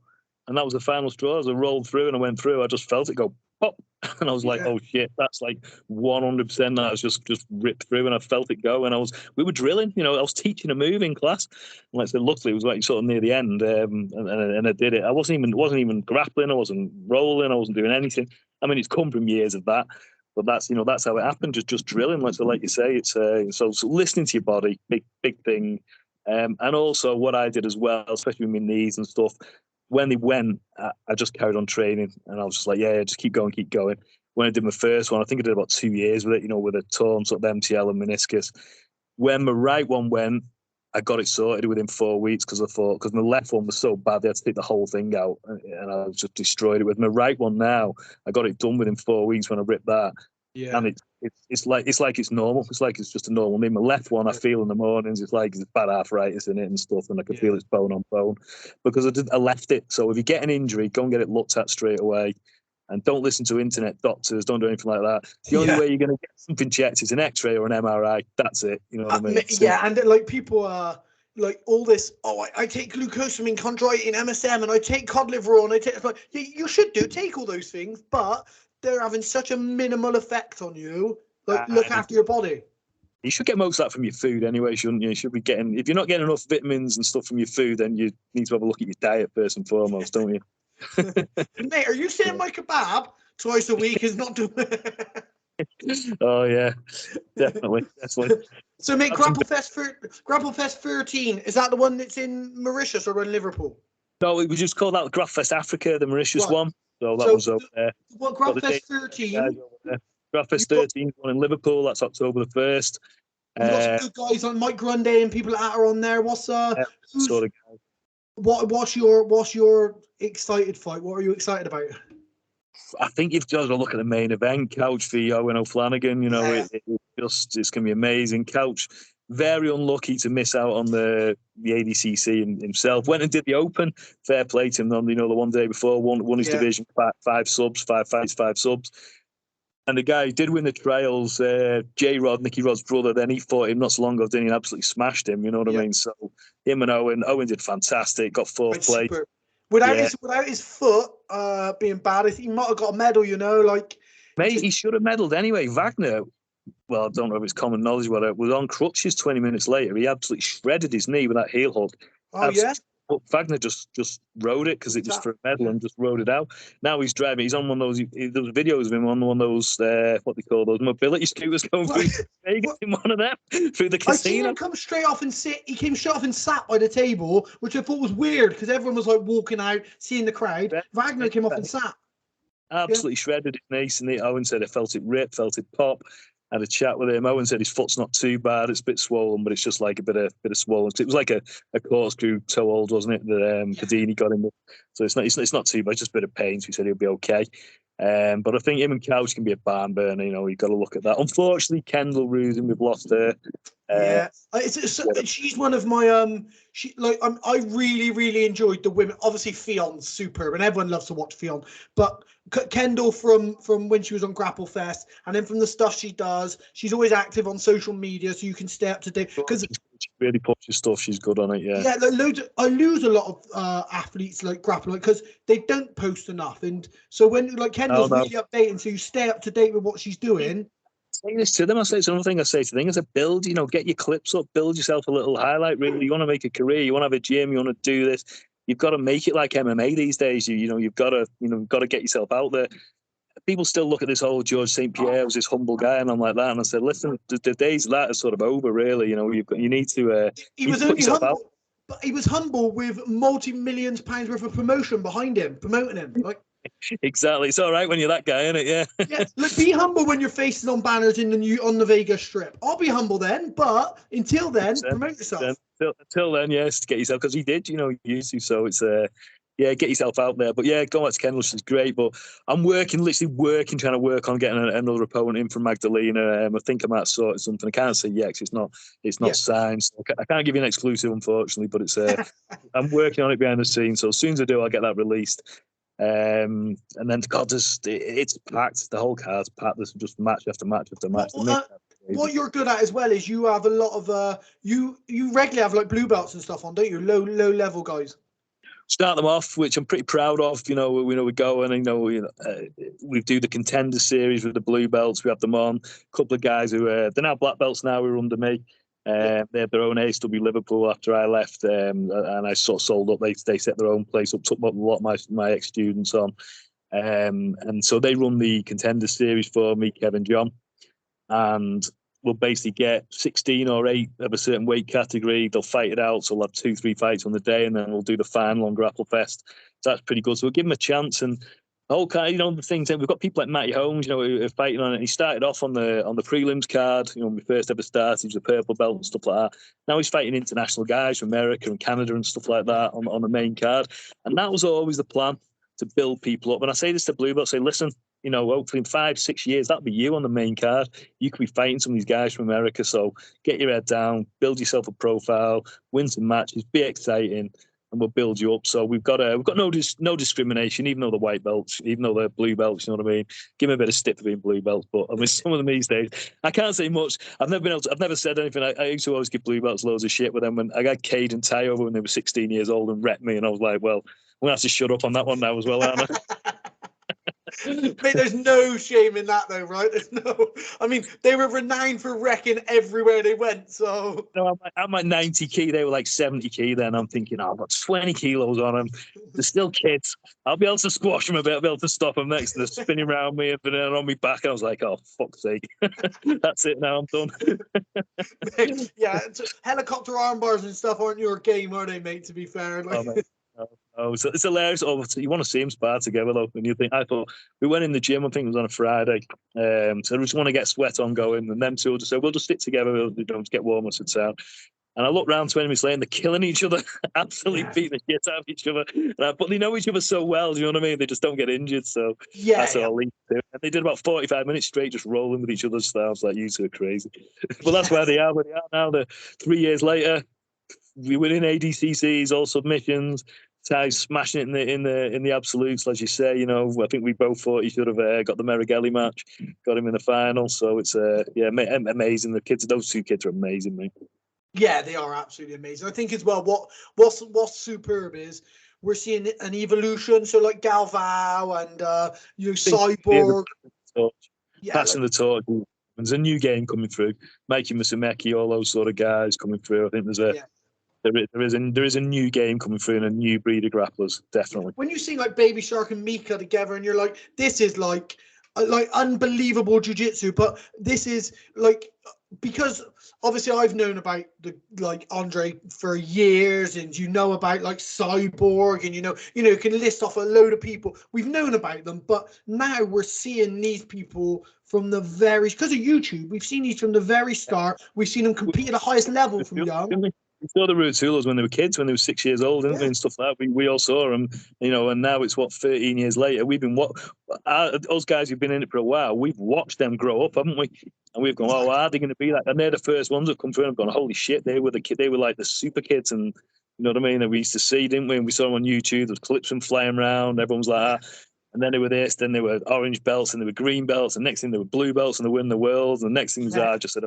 and that was the final straw. As I rolled through and I went through, I just felt it go pop. And I was like, oh shit, that's like 100%. That was just ripped through, and I felt it go. And we were drilling, you know, I was teaching a move in class. And like I said, luckily it was like sort of near the end, and I did it. I wasn't even grappling, I wasn't rolling, I wasn't doing anything. I mean, it's come from years of that, but that's how it happened. Just drilling, like you say. It's so listening to your body, big thing. And also what I did as well, especially with my knees and stuff. When they went, I just carried on training, and I was just like, yeah, just keep going. When I did my first one, I think I did about 2 years with it, you know, with a torn sort of MTL and meniscus. When my right one went, I got it sorted within 4 weeks, because my left one was so bad, they had to take the whole thing out, and I just destroyed it. With my right one now, I got it done within 4 weeks when I ripped that. Yeah. And it's like it's normal. It's like it's just a normal knee. My left one, I feel in the mornings, it's like it's bad arthritis in it and stuff, and I can feel it's bone on bone, because I left it. So if you get an injury, go and get it looked at straight away, and don't listen to internet doctors. Don't do anything like that. The only way you're going to get something checked is an X-ray or an MRI. That's it. You know what I mean? Yeah, and like people are like all this. Oh, I take glucosamine, chondroitin, MSM, and I take cod liver oil, and I take. Like, you should take all those things, but they're having such a minimal effect on you. Like, look after your body. You should get most of that from your food anyway, shouldn't you? You should be getting, if you're not getting enough vitamins and stuff from your food, then you need to have a look at your diet first and foremost, don't you? Mate, are you saying my kebab twice a week is not doing it? Oh yeah, definitely. So, mate, Grapplefest 13, is that the one that's in Mauritius or in Liverpool? No, it was just called that Grapplefest Africa, the Mauritius one. So that was over there. What, Grapplefest 13? Grapplefest 13 one in Liverpool. That's October the 1st. You've got some good guys on, Mike Grundy and people like that are on there. What's your excited fight? What are you excited about? I think you've got to look at the main event, Couch v Owen O'Flanagan. You know, it's going to be amazing. Couch, very unlucky to miss out on the ADCC himself. Went and did the Open. Fair play to him. You know, the one day before, won his division, 5 subs, 5 fights, 5 subs. And the guy who did win the trials, J-Rod, Nicky Rod's brother, then he fought him not so long ago, didn't he? Absolutely smashed him, you know what I mean? So him and Owen did fantastic, got 4th place. Without his foot being bad, I think he might have got a medal, you know? Like, mate, he should have medalled anyway. Wagner, well, I don't know if it's common knowledge, but it was on crutches 20 minutes later. He absolutely shredded his knee with that heel hook. Oh, yeah? But Wagner just rode it because it was for a medal and just rode it out. Now he's driving. He's on one of those. There was videos of him on one of those what they call those mobility scooters going through Vegas in one of them through the casino. I seen him come straight off and sit. He came straight off and sat by the table, which I thought was weird because everyone was like walking out, seeing the crowd. Wagner came off and sat. Absolutely shredded his niece, and Owen said it felt it rip, felt it pop. Had a chat with him. Owen said his foot's not too bad. It's a bit swollen, but it's just like a bit of swollen. It was like a corkscrew toe hold, wasn't it? That Padini got him with. So it's not too bad. It's just a bit of pain. So he said he'll be okay. But I think him and Couch can be a barn burner. You know, you've got to look at that. Unfortunately, Kendall Rosen, we've lost her. She's one of my I really enjoyed the women. Obviously, Fion's superb, and everyone loves to watch Fion. But Kendall from when she was on Grapplefest, and then from the stuff she does, she's always active on social media, so you can stay up to date. Because she really pushes stuff. She's good on it. Yeah. Yeah, I lose a lot of athletes like grappling because they don't post enough, and so when like Kendall's really updating, so you stay up to date with what she's doing. Say this to them. I say it's another thing I say to them is a build, get your clips up, build yourself a little highlight reel. You want to make a career, you want to have a gym, you want to do this. You've got to make it like MMA these days. You've got to get yourself out there. People still look at this whole George St. Pierre as this humble guy, and I'm like that. And I said, listen, the days of that are sort of over, really. You need to. He was only humble, but he was humble with multi-millions pounds worth of promotion behind him, promoting him. Like. Exactly. It's all right when you're that guy, isn't it? Yeah. Yeah. Look, be humble when your face is on banners on the Vegas Strip. I'll be humble then, but until then, promote yourself. Until then, yes, to get yourself, because he did, he used to. So it's get yourself out there. But yeah, going back to Kendall, she's great. But I'm literally working, trying to work on getting another opponent in from Magdalena. I think I might sort something. I can't say because it's not signed. So I can't give you an exclusive, unfortunately. But it's I'm working on it behind the scenes. So as soon as I do, I'll get that released. And then God, it's packed. The whole card's packed. There's just match after match after match. What you're good at as well is you have a lot of you regularly have like blue belts and stuff on, don't you? Low level guys. Start them off, which I'm pretty proud of. We go and we do the contender series with the blue belts. We have them on. A couple of guys who they're now black belts now, who are under me. They had their own ASW Liverpool after I left, and I sort of sold up. They set their own place up, took a lot of my ex-students on. And so they run the contender series for me, Kevin John. And we'll basically get 16 or 8 of a certain weight category. They'll fight it out. So we'll have 2-3 fights on the day, and then we'll do the final on Grapplefest. So that's pretty good. So we'll give them a chance. And the whole kind, the things, we've got people like Matty Holmes, who are fighting on it. He started off on the prelims card, when we first ever started, he was a purple belt and stuff like that. Now he's fighting international guys from America and Canada and stuff like that on the main card. And that was always the plan, to build people up. And I say this to blue belt, say, listen, hopefully in 5-6 years, that'll be you on the main card. You could be fighting some of these guys from America. So get your head down, build yourself a profile, win some matches, be exciting, and we'll build you up. So we've got no discrimination, even though they're white belts, even though they're blue belts. You know what I mean? Give them a bit of stick for being blue belts. But I mean, some of them these days, I can't say much. I've never said anything. I used to always give blue belts loads of shit with them. When I got Cade and Ty over when they were 16 years old and repped me, and I was like, well, I'm gonna have to shut up on that one now as well, aren't I? Mate, there's no shame in that though, right? I mean, they were renowned for wrecking everywhere they went, so... I'm like 90 key, they were like 70 key then. I'm thinking, I've got 20 kilos on them. They're still kids. I'll be able to squash them a bit, I'll be able to stop them next to them, spinning around me and then on me back. And I was like, oh, fuck's sake. That's it now, I'm done. Mate, yeah, helicopter arm bars and stuff aren't your game, are they, mate, to be fair? Like... Oh, so it's hilarious. Oh, you want to see them spar together though, and I thought we went in the gym. I think it was on a Friday. So I just want to get sweat on going, and them two just said, "We'll just stick together. We'll get warm us and sound." And I looked round 20 minutes later, and they're killing each other, absolutely beating the shit out of each other. But they know each other so well. Do you know what I mean? They just don't get injured. So that's all linked to. And they did about 45 minutes straight, just rolling with each other's styles. Like, you two are crazy. But that's where they are. Where they are now. They're 3 years later. We win in ADCCs, all submissions. Ty's smashing it in the absolutes, as you say. I think we both thought he should have got the Merigelli match, got him in the final. So it's amazing. Those two kids are amazing, mate. Yeah, they are absolutely amazing. I think as well, what's superb is we're seeing an evolution. So like Galvao and Cyborg, passing the torch. There's a new game coming through. Mikey Musumeci, all those sort of guys coming through. I think there's There is a new game coming through and a new breed of grapplers, definitely. When you see like Baby Shark and Mika together, and you're like, this is like unbelievable jiu-jitsu, but this is like, because obviously I've known about the like Andre for years, and you know about like Cyborg, and you know can list off a load of people we've known about them, but now we're seeing these people from the very, because of YouTube, we've seen these from the very start. We've seen them compete at the highest level from young. We saw the Rutulos when they were kids, when they were 6 years old, didn't we, and stuff like that. We all saw them, and now it's 13 years later. We've been us guys who've been in it for a while. We've watched them grow up, haven't we? And we've gone, oh, are they going to be like? And they're the first ones that come through and have gone, holy shit, they were like the super kids, and you know what I mean? That we used to see, didn't we? And we saw them on YouTube. There was clips of them flying around. Everyone was like, and then they were this, then they were orange belts, and they were green belts, and next thing they were blue belts, and they win the world. And the next thing was just said,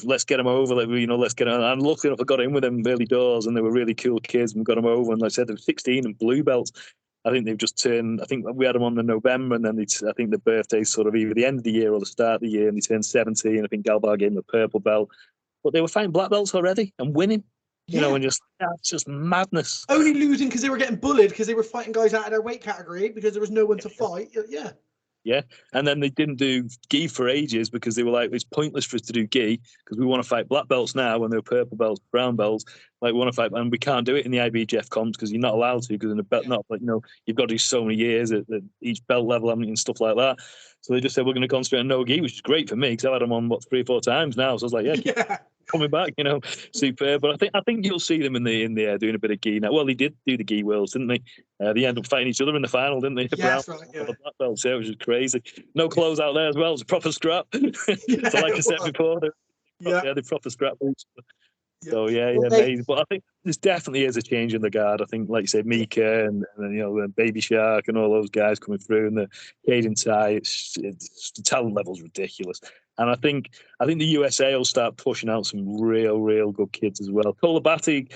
let's get them over. Let's get them. I'm lucky enough I got in with them early doors, and they were really cool kids, and we got them over. And like I said, they were 16 and blue belts. I think they've just turned. I think we had them on in November, and then I think the birthday's sort of either the end of the year or the start of the year, and they turned 17. I think Galbar gave them a purple belt, but they were fighting black belts already and winning. And that's just madness. Only losing because they were getting bullied because they were fighting guys out of their weight category because there was no one to fight. Yeah, and then they didn't do gi for ages because they were like, it's pointless for us to do gi because we want to fight black belts now when they're purple belts, brown belts. Like we want to fight, and we can't do it in the IBJJF comps because you're not allowed to, because in the belt, you've got to do so many years at each belt level and stuff like that. So they just said we're going to concentrate on no gi, which is great for me because I've had them on 3 or 4 times now. So I was like, yeah. Coming back, superb. But I think you'll see them in the air doing a bit of gi now. Well, they did do the gi worlds, didn't they? They ended up fighting each other in the final, didn't they? Yes, right. Yeah. The black belts, which is crazy. No clothes out there as well. It's a proper scrap. So like I said before, they're proper scrap boots. So amazing. But I think there's definitely is a change in the guard. I think, like you said, Mika and Baby Shark and all those guys coming through, and the Caden Tai, it's the talent level's ridiculous. And I think the USA will start pushing out some real good kids as well. Kolabati,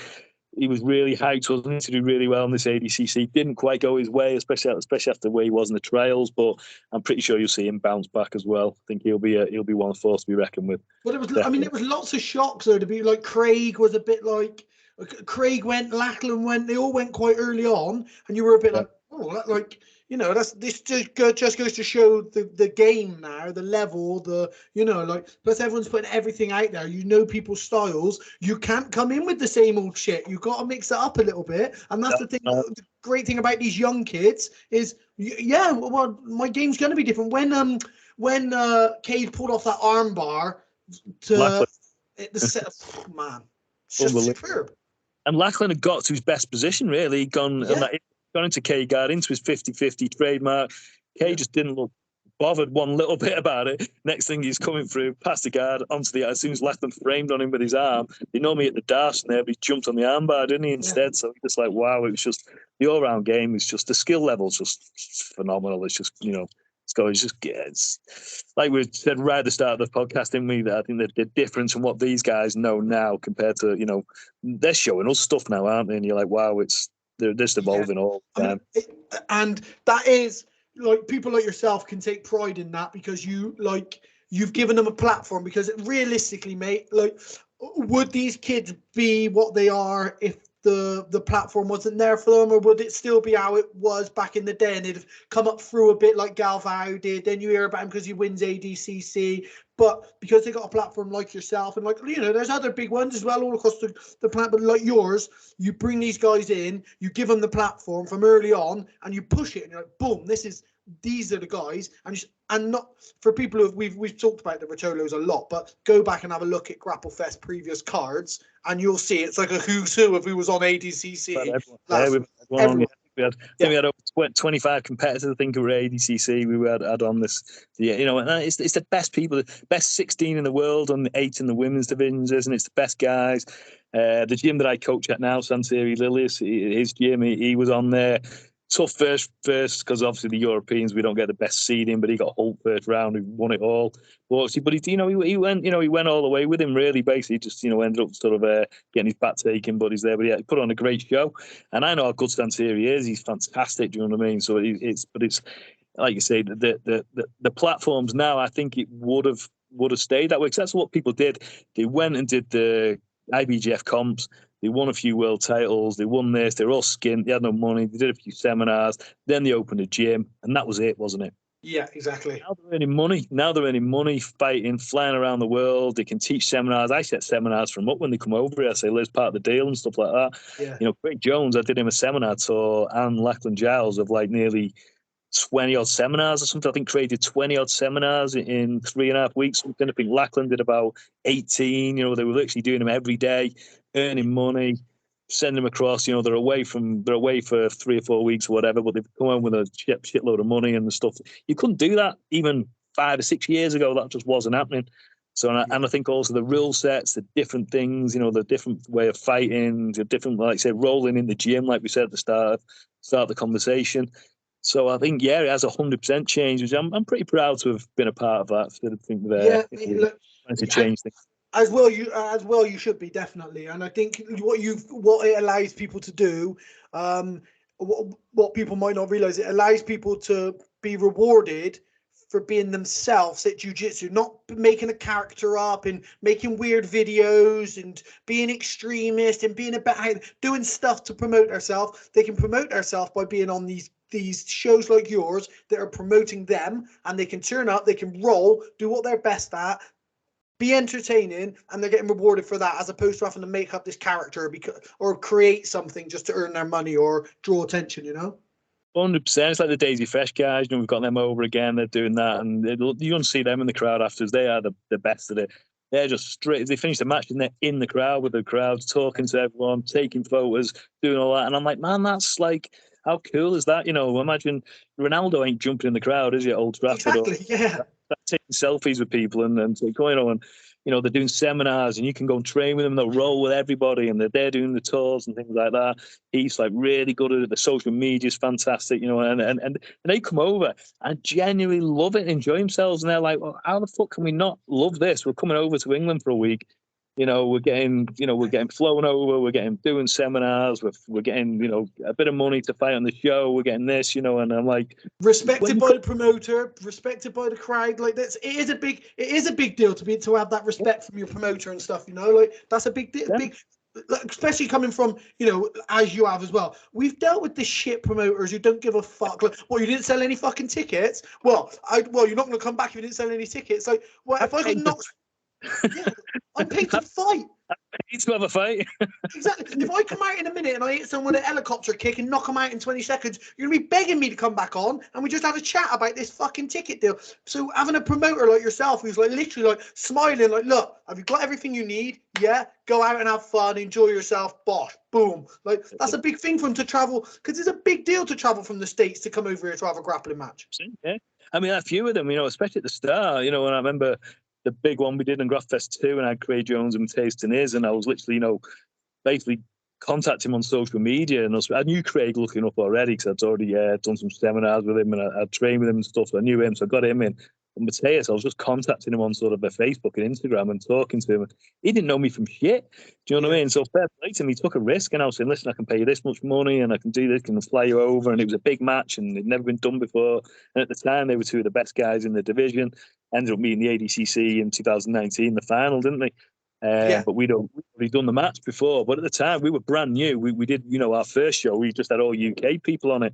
he was really hyped, wasn't he, to do really well in this ADCC. Didn't quite go his way, especially after the way he was in the trials. But I'm pretty sure you'll see him bounce back as well. I think he'll be one of the force to be reckoned with. Well, there was lots of shocks though. To be like, Craig was a bit like, Craig went, Lachlan went. They all went quite early on, and you were a bit like, oh, like. This just goes to show the game now, the level, plus everyone's putting everything out there. People's styles. You can't come in with the same old shit. You've got to mix it up a little bit. And that's the thing. The great thing about these young kids is, my game's going to be different. When Cade pulled off that arm bar to the set, man, it's just superb. And Lachlan had got to his best position, really. He'd gone into K-guard, into his 50-50 trademark. K just didn't look bothered one little bit about it. Next thing, he's coming through, past the guard, onto the, as soon as Lachlan framed on him with his arm, they normally hit the dash and there, but he jumped on the armbar, didn't he, instead? So it's like, wow, it was just, the all-round game is just, the skill level's just phenomenal. It's just, it's like we said right at the start of the podcast, didn't we, that I think the difference in what these guys know now compared to, they're showing us stuff now, aren't they? And you're like, wow, they're just evolving all the time. And that is, like, people like yourself can take pride in that because you've given them a platform, because realistically, mate, like, would these kids be what they are if the platform wasn't there for them, or would it still be how it was back in the day and they'd have come up through a bit like Galvao did? Then you hear about him because he wins ADCC, but because they got a platform like yourself, and there's other big ones as well all across the planet, but like yours, you bring these guys in, you give them the platform from early on, and you push it, and you're like, boom, these are the guys. And not for people who we've talked about the Rotolos a lot, but go back and have a look at Grapplefest previous cards, and you'll see it's like a who's who of who was on ADCC. We had over 25 competitors, I think, who were ADCC. We had on this, and it's the best people, the best 16 in the world, and 8 in the women's divisions, and it's the best guys. The gym that I coach at now, Santeri Lilius, his gym, he was on there. Tough first, because obviously the Europeans, we don't get the best seeding, but he got Holt first round, he won it all. But he went all the way with him, really. Basically, just ended up sort of getting his back taken, but he's there. But he put on a great show, and I know how good Santeri is. He's fantastic. Do you know what I mean? So it's like you say, the platforms now. I think it would have stayed that way, because that's what people did. They went and did the IBJJF comps. They won a few world titles. They won this. They were all skint. They had no money. They did a few seminars. Then they opened a gym, and that was it, wasn't it? Yeah, exactly. Now they're earning money. Now they're earning money, fighting, flying around the world. They can teach seminars. I set seminars from up when they come over here. I say, "Liz, part of the deal," and stuff like that. Yeah. You know, Craig Jones, I did him a seminar tour, and Lachlan Giles of like nearly 20 odd seminars or something. I think Craig did 20 odd seminars in 3.5 weeks. Something. I think Lachlan did about 18. You know, they were literally doing them every day, earning money. Send them across, you know, they're away for 3 or 4 weeks or whatever, but they've come home with a shitload of money and the stuff. You couldn't do that even 5 or 6 years ago. That just wasn't happening. So, and I think also the rule sets, the different things, you know, the different way of fighting, the different, like I said, rolling in the gym, like we said at the start of the conversation. So I think, yeah, it has 100% changed, which I'm pretty proud to have been a part of that. So I think they're trying to change things. As well, you should be, definitely. And I think what it allows people to do, what people might not realize, it allows people to be rewarded for being themselves at jiu-jitsu, not making a character up and making weird videos and being extremist and being doing stuff to promote ourselves. They can promote ourselves by being on these shows like yours that are promoting them, and they can turn up, they can roll, do what they're best at, be entertaining, and they're getting rewarded for that, as opposed to having to make up this character or create something just to earn their money or draw attention, you know? 100%. It's like the Daisy Fresh guys. You know, we've got them over again. They're doing that, and you don't see them in the crowd afterwards. They are the best at it. They're just straight. They finish the match and they're in the crowd with the crowds, talking to everyone, taking photos, doing all that. And I'm like, man, that's like, how cool is that? You know, imagine Ronaldo ain't jumping in the crowd, is he, at Old Trafford? Exactly, yeah. Taking selfies with people and going on, and you know, they're doing seminars, and you can go and train with them. They'll roll with everybody, and they're doing the tours and things like that. He's like really good at it. The social media is fantastic, you know, and they come over and genuinely love it, enjoy themselves, and they're like, well, how the fuck can we not love this? We're coming over to England for a week. You know, we're getting flown over. We're doing seminars. We're getting, you know, a bit of money to fight on the show. We're getting this, you know, and I'm like, respected by the promoter, respected by the crowd. Like it is a big deal to have that respect from your promoter and stuff. You know, like that's a big deal. Yeah. Especially coming from, you know, as you have as well. We've dealt with the shit promoters who don't give a fuck. Like, well, you didn't sell any fucking tickets. Well, you're not going to come back if you didn't sell any tickets. Like, well, if I got knocked. Yeah, I'm paid to fight. Paid to have a fight. Exactly. If I come out in a minute and I hit someone with a helicopter kick and knock them out in 20 seconds, you're going to be begging me to come back on, and we just have a chat about this fucking ticket deal. So having a promoter like yourself who's like literally like smiling, like, look, have you got everything you need? Yeah, go out and have fun, enjoy yourself, bosh, boom. Like, that's a big thing for him to travel, because it's a big deal to travel from the States to come over here to have a grappling match. Yeah. I mean, a few of them, you know, especially at the start, you know, when I remember the big one we did in Grapplefest 2, and I had Craig Jones and tasting his, and I was literally, you know, basically contacting him on social media, and I knew Craig looking up already because I'd already done some seminars with him, and I'd trained with him and stuff, so I knew him, so I got him in. And Mateus, I was just contacting him on sort of Facebook and Instagram and talking to him. He didn't know me from shit. Do you know what I mean? So fair play to him. He took a risk, and I was saying, listen, I can pay you this much money, and I can do this, and fly you over. And it was a big match, and it'd never been done before. And at the time, they were two of the best guys in the division. Ended up meeting the ADCC in 2019, the final, didn't they? But we'd done the match before. But at the time, we were brand new. We did, you know, our first show. We just had all UK people on it.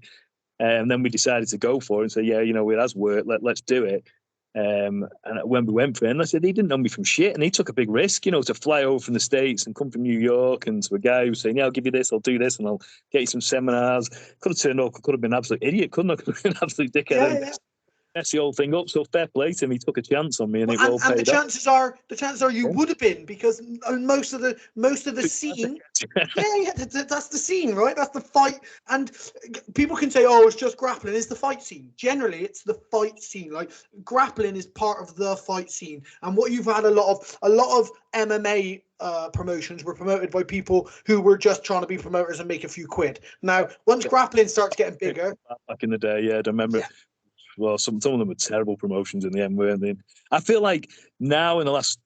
And then we decided to go for it and say, yeah, you know, it has worked. Let's do it. And when we went for it, and I said, he didn't know me from shit, and he took a big risk, you know, to fly over from the States and come from New York, and to a guy who was saying, yeah, I'll give you this, I'll do this, and I'll get you some seminars. Could have turned up, could have been an absolute idiot, couldn't I? Could have been an absolute dickhead. Yeah. Mess the whole thing up. So fair play to him. He took a chance on me, and it all paid off. The chances are you would have been, because most of the scene. That's the scene, right? That's the fight. And people can say, "Oh, it's just grappling." It's the fight scene. Generally, it's the fight scene. Like, grappling is part of the fight scene. And what you've had a lot of MMA promotions were promoted by people who were just trying to be promoters and make a few quid. Now, once grappling starts getting bigger, back in the day, I remember. Yeah. Well, some of them were terrible promotions in the end, weren't they? I feel like now in the last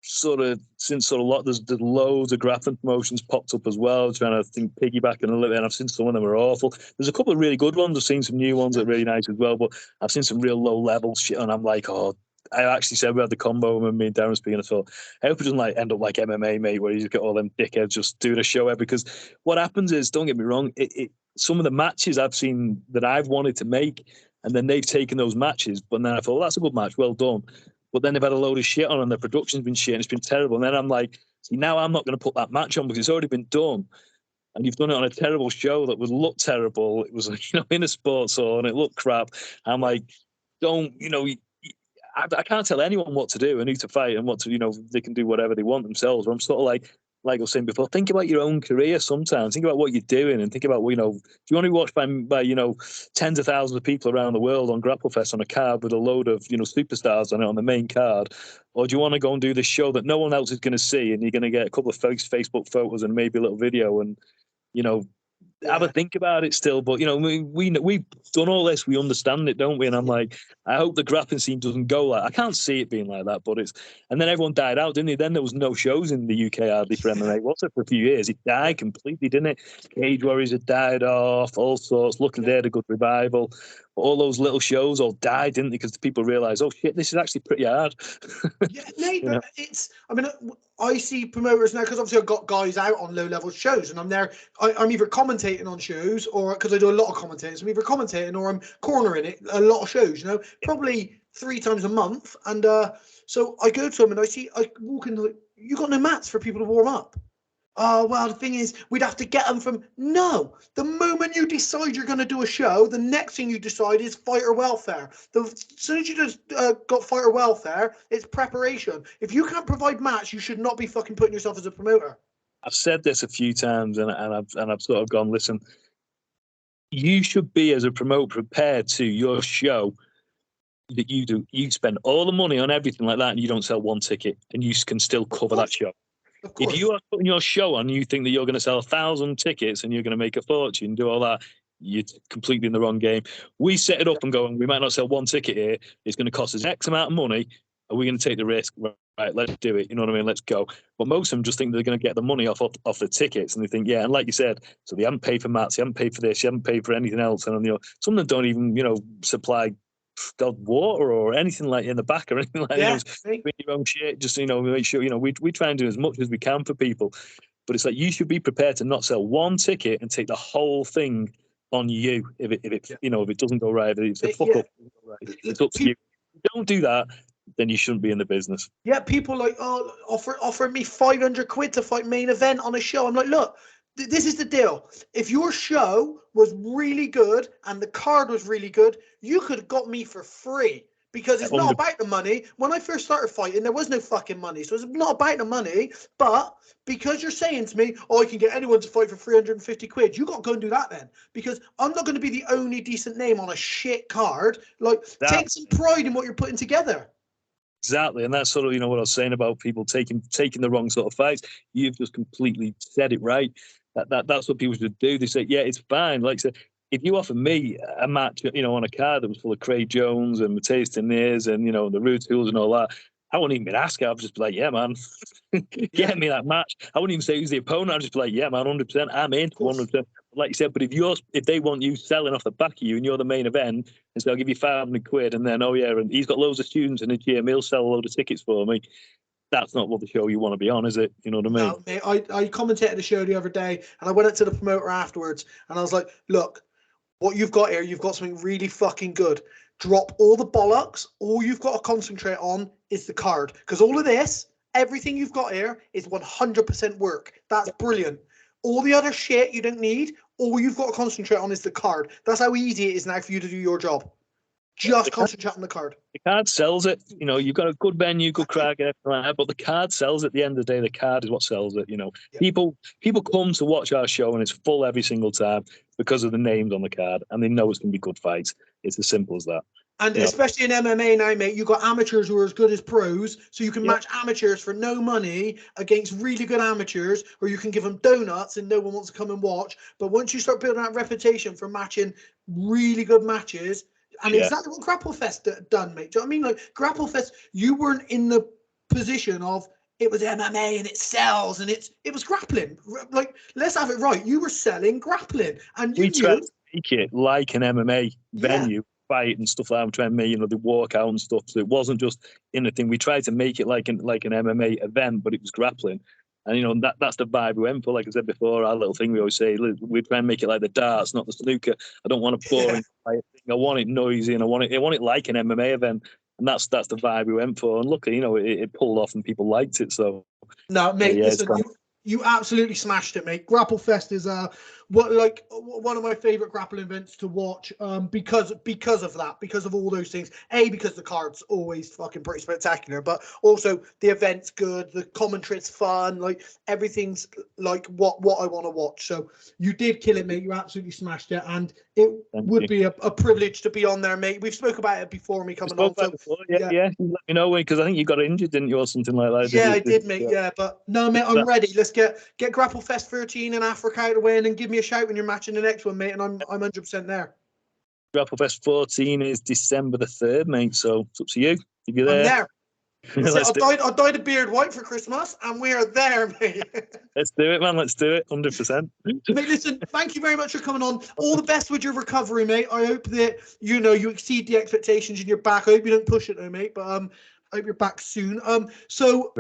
since there's loads of grappling promotions popped up as well, trying to piggyback and a little bit, and I've seen some of them are awful. There's a couple of really good ones. I've seen some new ones that are really nice as well, but I've seen some real low level shit, and I'm like, oh, I actually said we had the combo when me and Darren speaking. I thought, I hope it doesn't like end up like MMA, mate, where you just get all them dickheads just doing a show. Because what happens is, don't get me wrong, some of the matches I've seen that I've wanted to make, and then they've taken those matches, but then I thought, well, that's a good match, well done. But then they've had a load of shit on, and the production's been shit, and it's been terrible. And then I'm like, see, now I'm not going to put that match on because it's already been done. And you've done it on a terrible show that would look terrible. It was, in a sports hall, and it looked crap. I'm like, don't, I can't tell anyone what to do and who to fight and what to, they can do whatever they want themselves. But I'm sort of like I was saying before, think about your own career sometimes. Think about what you're doing and think about, if you want to be watched by tens of thousands of people around the world on Grapplefest on a card with a load of, superstars on it on the main card, or do you want to go and do this show that no one else is going to see and you're going to get a couple of Facebook photos and maybe a little video and, have a think about it still. But, we've done all this. We understand it, don't we? And I'm like, I hope the grappling scene doesn't go like, I can't see it being like that, but and then everyone died out, didn't they? Then there was no shows in the UK hardly for MMA. What's it for a few years? It died completely, didn't it? Cage Warriors had died off, all sorts. Luckily, they had a good revival. But all those little shows all died, didn't they? Because people realised, oh shit, this is actually pretty hard. Yeah, mate, but I see promoters now, because obviously I've got guys out on low-level shows, and I'm there. I'm either commentating on shows, or because I do a lot of commentating, so I'm either commentating or I'm cornering it a lot of shows. Probably 3 times a month, and so I go to them and I walk in. You got no mats for people to warm up. Oh, well, the thing is, we'd have to get them from... No. The moment you decide you're going to do a show, the next thing you decide is fighter welfare. As soon as you just got fighter welfare, it's preparation. If you can't provide match, you should not be fucking putting yourself as a promoter. I've said this a few times, and I've sort of gone, listen, you should be, as a promoter, prepared to your show that you do. You spend all the money on everything like that, and you don't sell one ticket, and you can still cover that show. If you are putting your show on, you think that you're going to sell 1,000 tickets and you're going to make a fortune, do all that, you're completely in the wrong game. We set it up and go, we might not sell one ticket here. It's going to cost us X amount of money. Are we going to take the risk? Right, let's do it. You know what I mean? Let's go. But most of them just think they're going to get the money off the tickets, and they think, yeah. And like you said, so they haven't paid for mats, they haven't paid for this, they haven't paid for anything else, and some of them don't even, supply water or anything like in the back or anything like that. Bring your own shit. Just make sure we try and do as much as we can for people. But it's like you should be prepared to not sell one ticket and take the whole thing on you if it doesn't go right. If the fuck up, it's up to you. If you don't do that, then you shouldn't be in the business. Yeah, people like offer me 500 quid to fight main event on a show. I'm like, look. This is the deal. If your show was really good and the card was really good, you could have got me for free, because it's not about the money. When I first started fighting, there was no fucking money. So it's not about the money. But because you're saying to me, I can get anyone to fight for 350 quid, you got to go and do that then. Because I'm not going to be the only decent name on a shit card. Take some pride in what you're putting together. Exactly, and that's sort of what I was saying about people taking the wrong sort of fights. You've just completely said it right. That's what people should do. They say, yeah, it's fine. Like I said, if you offer me a match, on a card that was full of Craig Jones and Mateus Deniz and the Rude Tools and all that, I wouldn't even ask. I'd just be like, yeah, man, get me that match. I wouldn't even say who's the opponent. I'd just be like, yeah, man, 100%, I'm in, 100%. Like you said, but if they want you selling off the back of you and you're the main event, and so I'll give you 500 quid, and then and he's got loads of students in the gym, he'll sell a load of tickets for me. That's not what the show you want to be on, is it? You know what I mean? No, mate, I commentated the show the other day, and I went up to the promoter afterwards, and I was like, look, what you've got here, you've got something really fucking good. Drop all the bollocks. All you've got to concentrate on is the card. Because all of this, everything you've got here is 100% work. That's brilliant. All the other shit you don't need, all you've got to concentrate on is the card. That's how easy it is now for you to do your job. Just concentrate on the card. The card sells it. You've got a good venue, good crowd, but the card sells it. At the end of the day, the card is what sells it. People come to watch our show and it's full every single time because of the names on the card, and they know it's going to be good fights. It's as simple as that. And especially in MMA now, mate, you've got amateurs who are as good as pros, so you can match amateurs for no money against really good amateurs, or you can give them donuts and no one wants to come and watch. But once you start building that reputation for matching really good matches, and exactly what Grapplefest done, mate. Do you know what I mean? Like, Grapplefest, you weren't in the position of it was MMA and it sells and it was grappling. Like, let's have it right. You were selling grappling, and you tried to make it like an MMA venue. fight and stuff like that. I'm trying to make, the walkout and stuff. So it wasn't just in a thing. We tried to make it like an MMA event, but it was grappling. And that's the vibe we went for. Like I said before, our little thing we always say, we try and make it like the darts, not the snooker. I don't want a boring fight thing. I want it noisy, and I want it like an MMA event. And that's the vibe we went for. And luckily, it pulled off and people liked it. So no, mate, listen, you absolutely smashed it, mate. Grapplefest is one of my favorite grappling events to watch, because of that, because of all those things. Because the card's always fucking pretty spectacular, but also the event's good, the commentary's fun, like everything's like what I want to watch. So you did kill it, mate. You absolutely smashed it, and it would be a privilege to be on there, mate. We've spoke about it before me coming on. So, yeah. You let me know, because I think you got injured, didn't you, or something like that? Yeah, I did, mate. Yeah, but no, mate, I'm ready. Let's get Grapplefest 13 in Africa out of the way, and then give me a shout when you're matching the next one, mate. And I'm 100% there. Grapplefest 14 is December the 3rd, mate. So it's up to you. If you're there. I'm there. I dyed a beard white for Christmas, and we are there, mate. Let's do it, man. Let's do it. 100%. Mate, listen, thank you very much for coming on. All the best with your recovery, mate. I hope that you exceed the expectations in your back. I hope you don't push it, though, mate. But I hope you're back soon. So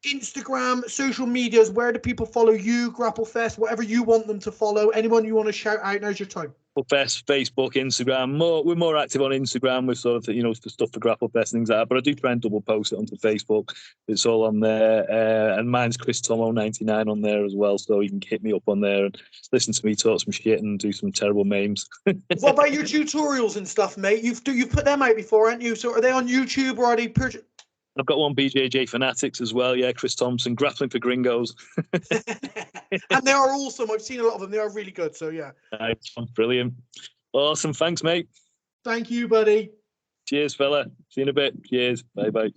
Instagram, social medias, where do people follow you? Grapplefest, whatever you want them to follow. Anyone you want to shout out? Now's your time. Grapplefest, Facebook, Instagram. We're more active on Instagram with sort of the stuff for Grapplefest and things like that. But I do try and double post it onto Facebook. It's all on there. And mine's Chris Tomo 99 on there as well. So you can hit me up on there and listen to me talk some shit and do some terrible memes. What about your tutorials and stuff, mate? You've put them out before, haven't you? So are they on YouTube, or are they purchased? I've got one BJJ Fanatics as well. Yeah, Chris Thompson, Grappling for Gringos. And they are awesome. I've seen a lot of them. They are really good. So, yeah. Nice. Brilliant. Awesome. Thanks, mate. Thank you, buddy. Cheers, fella. See you in a bit. Cheers. Bye-bye.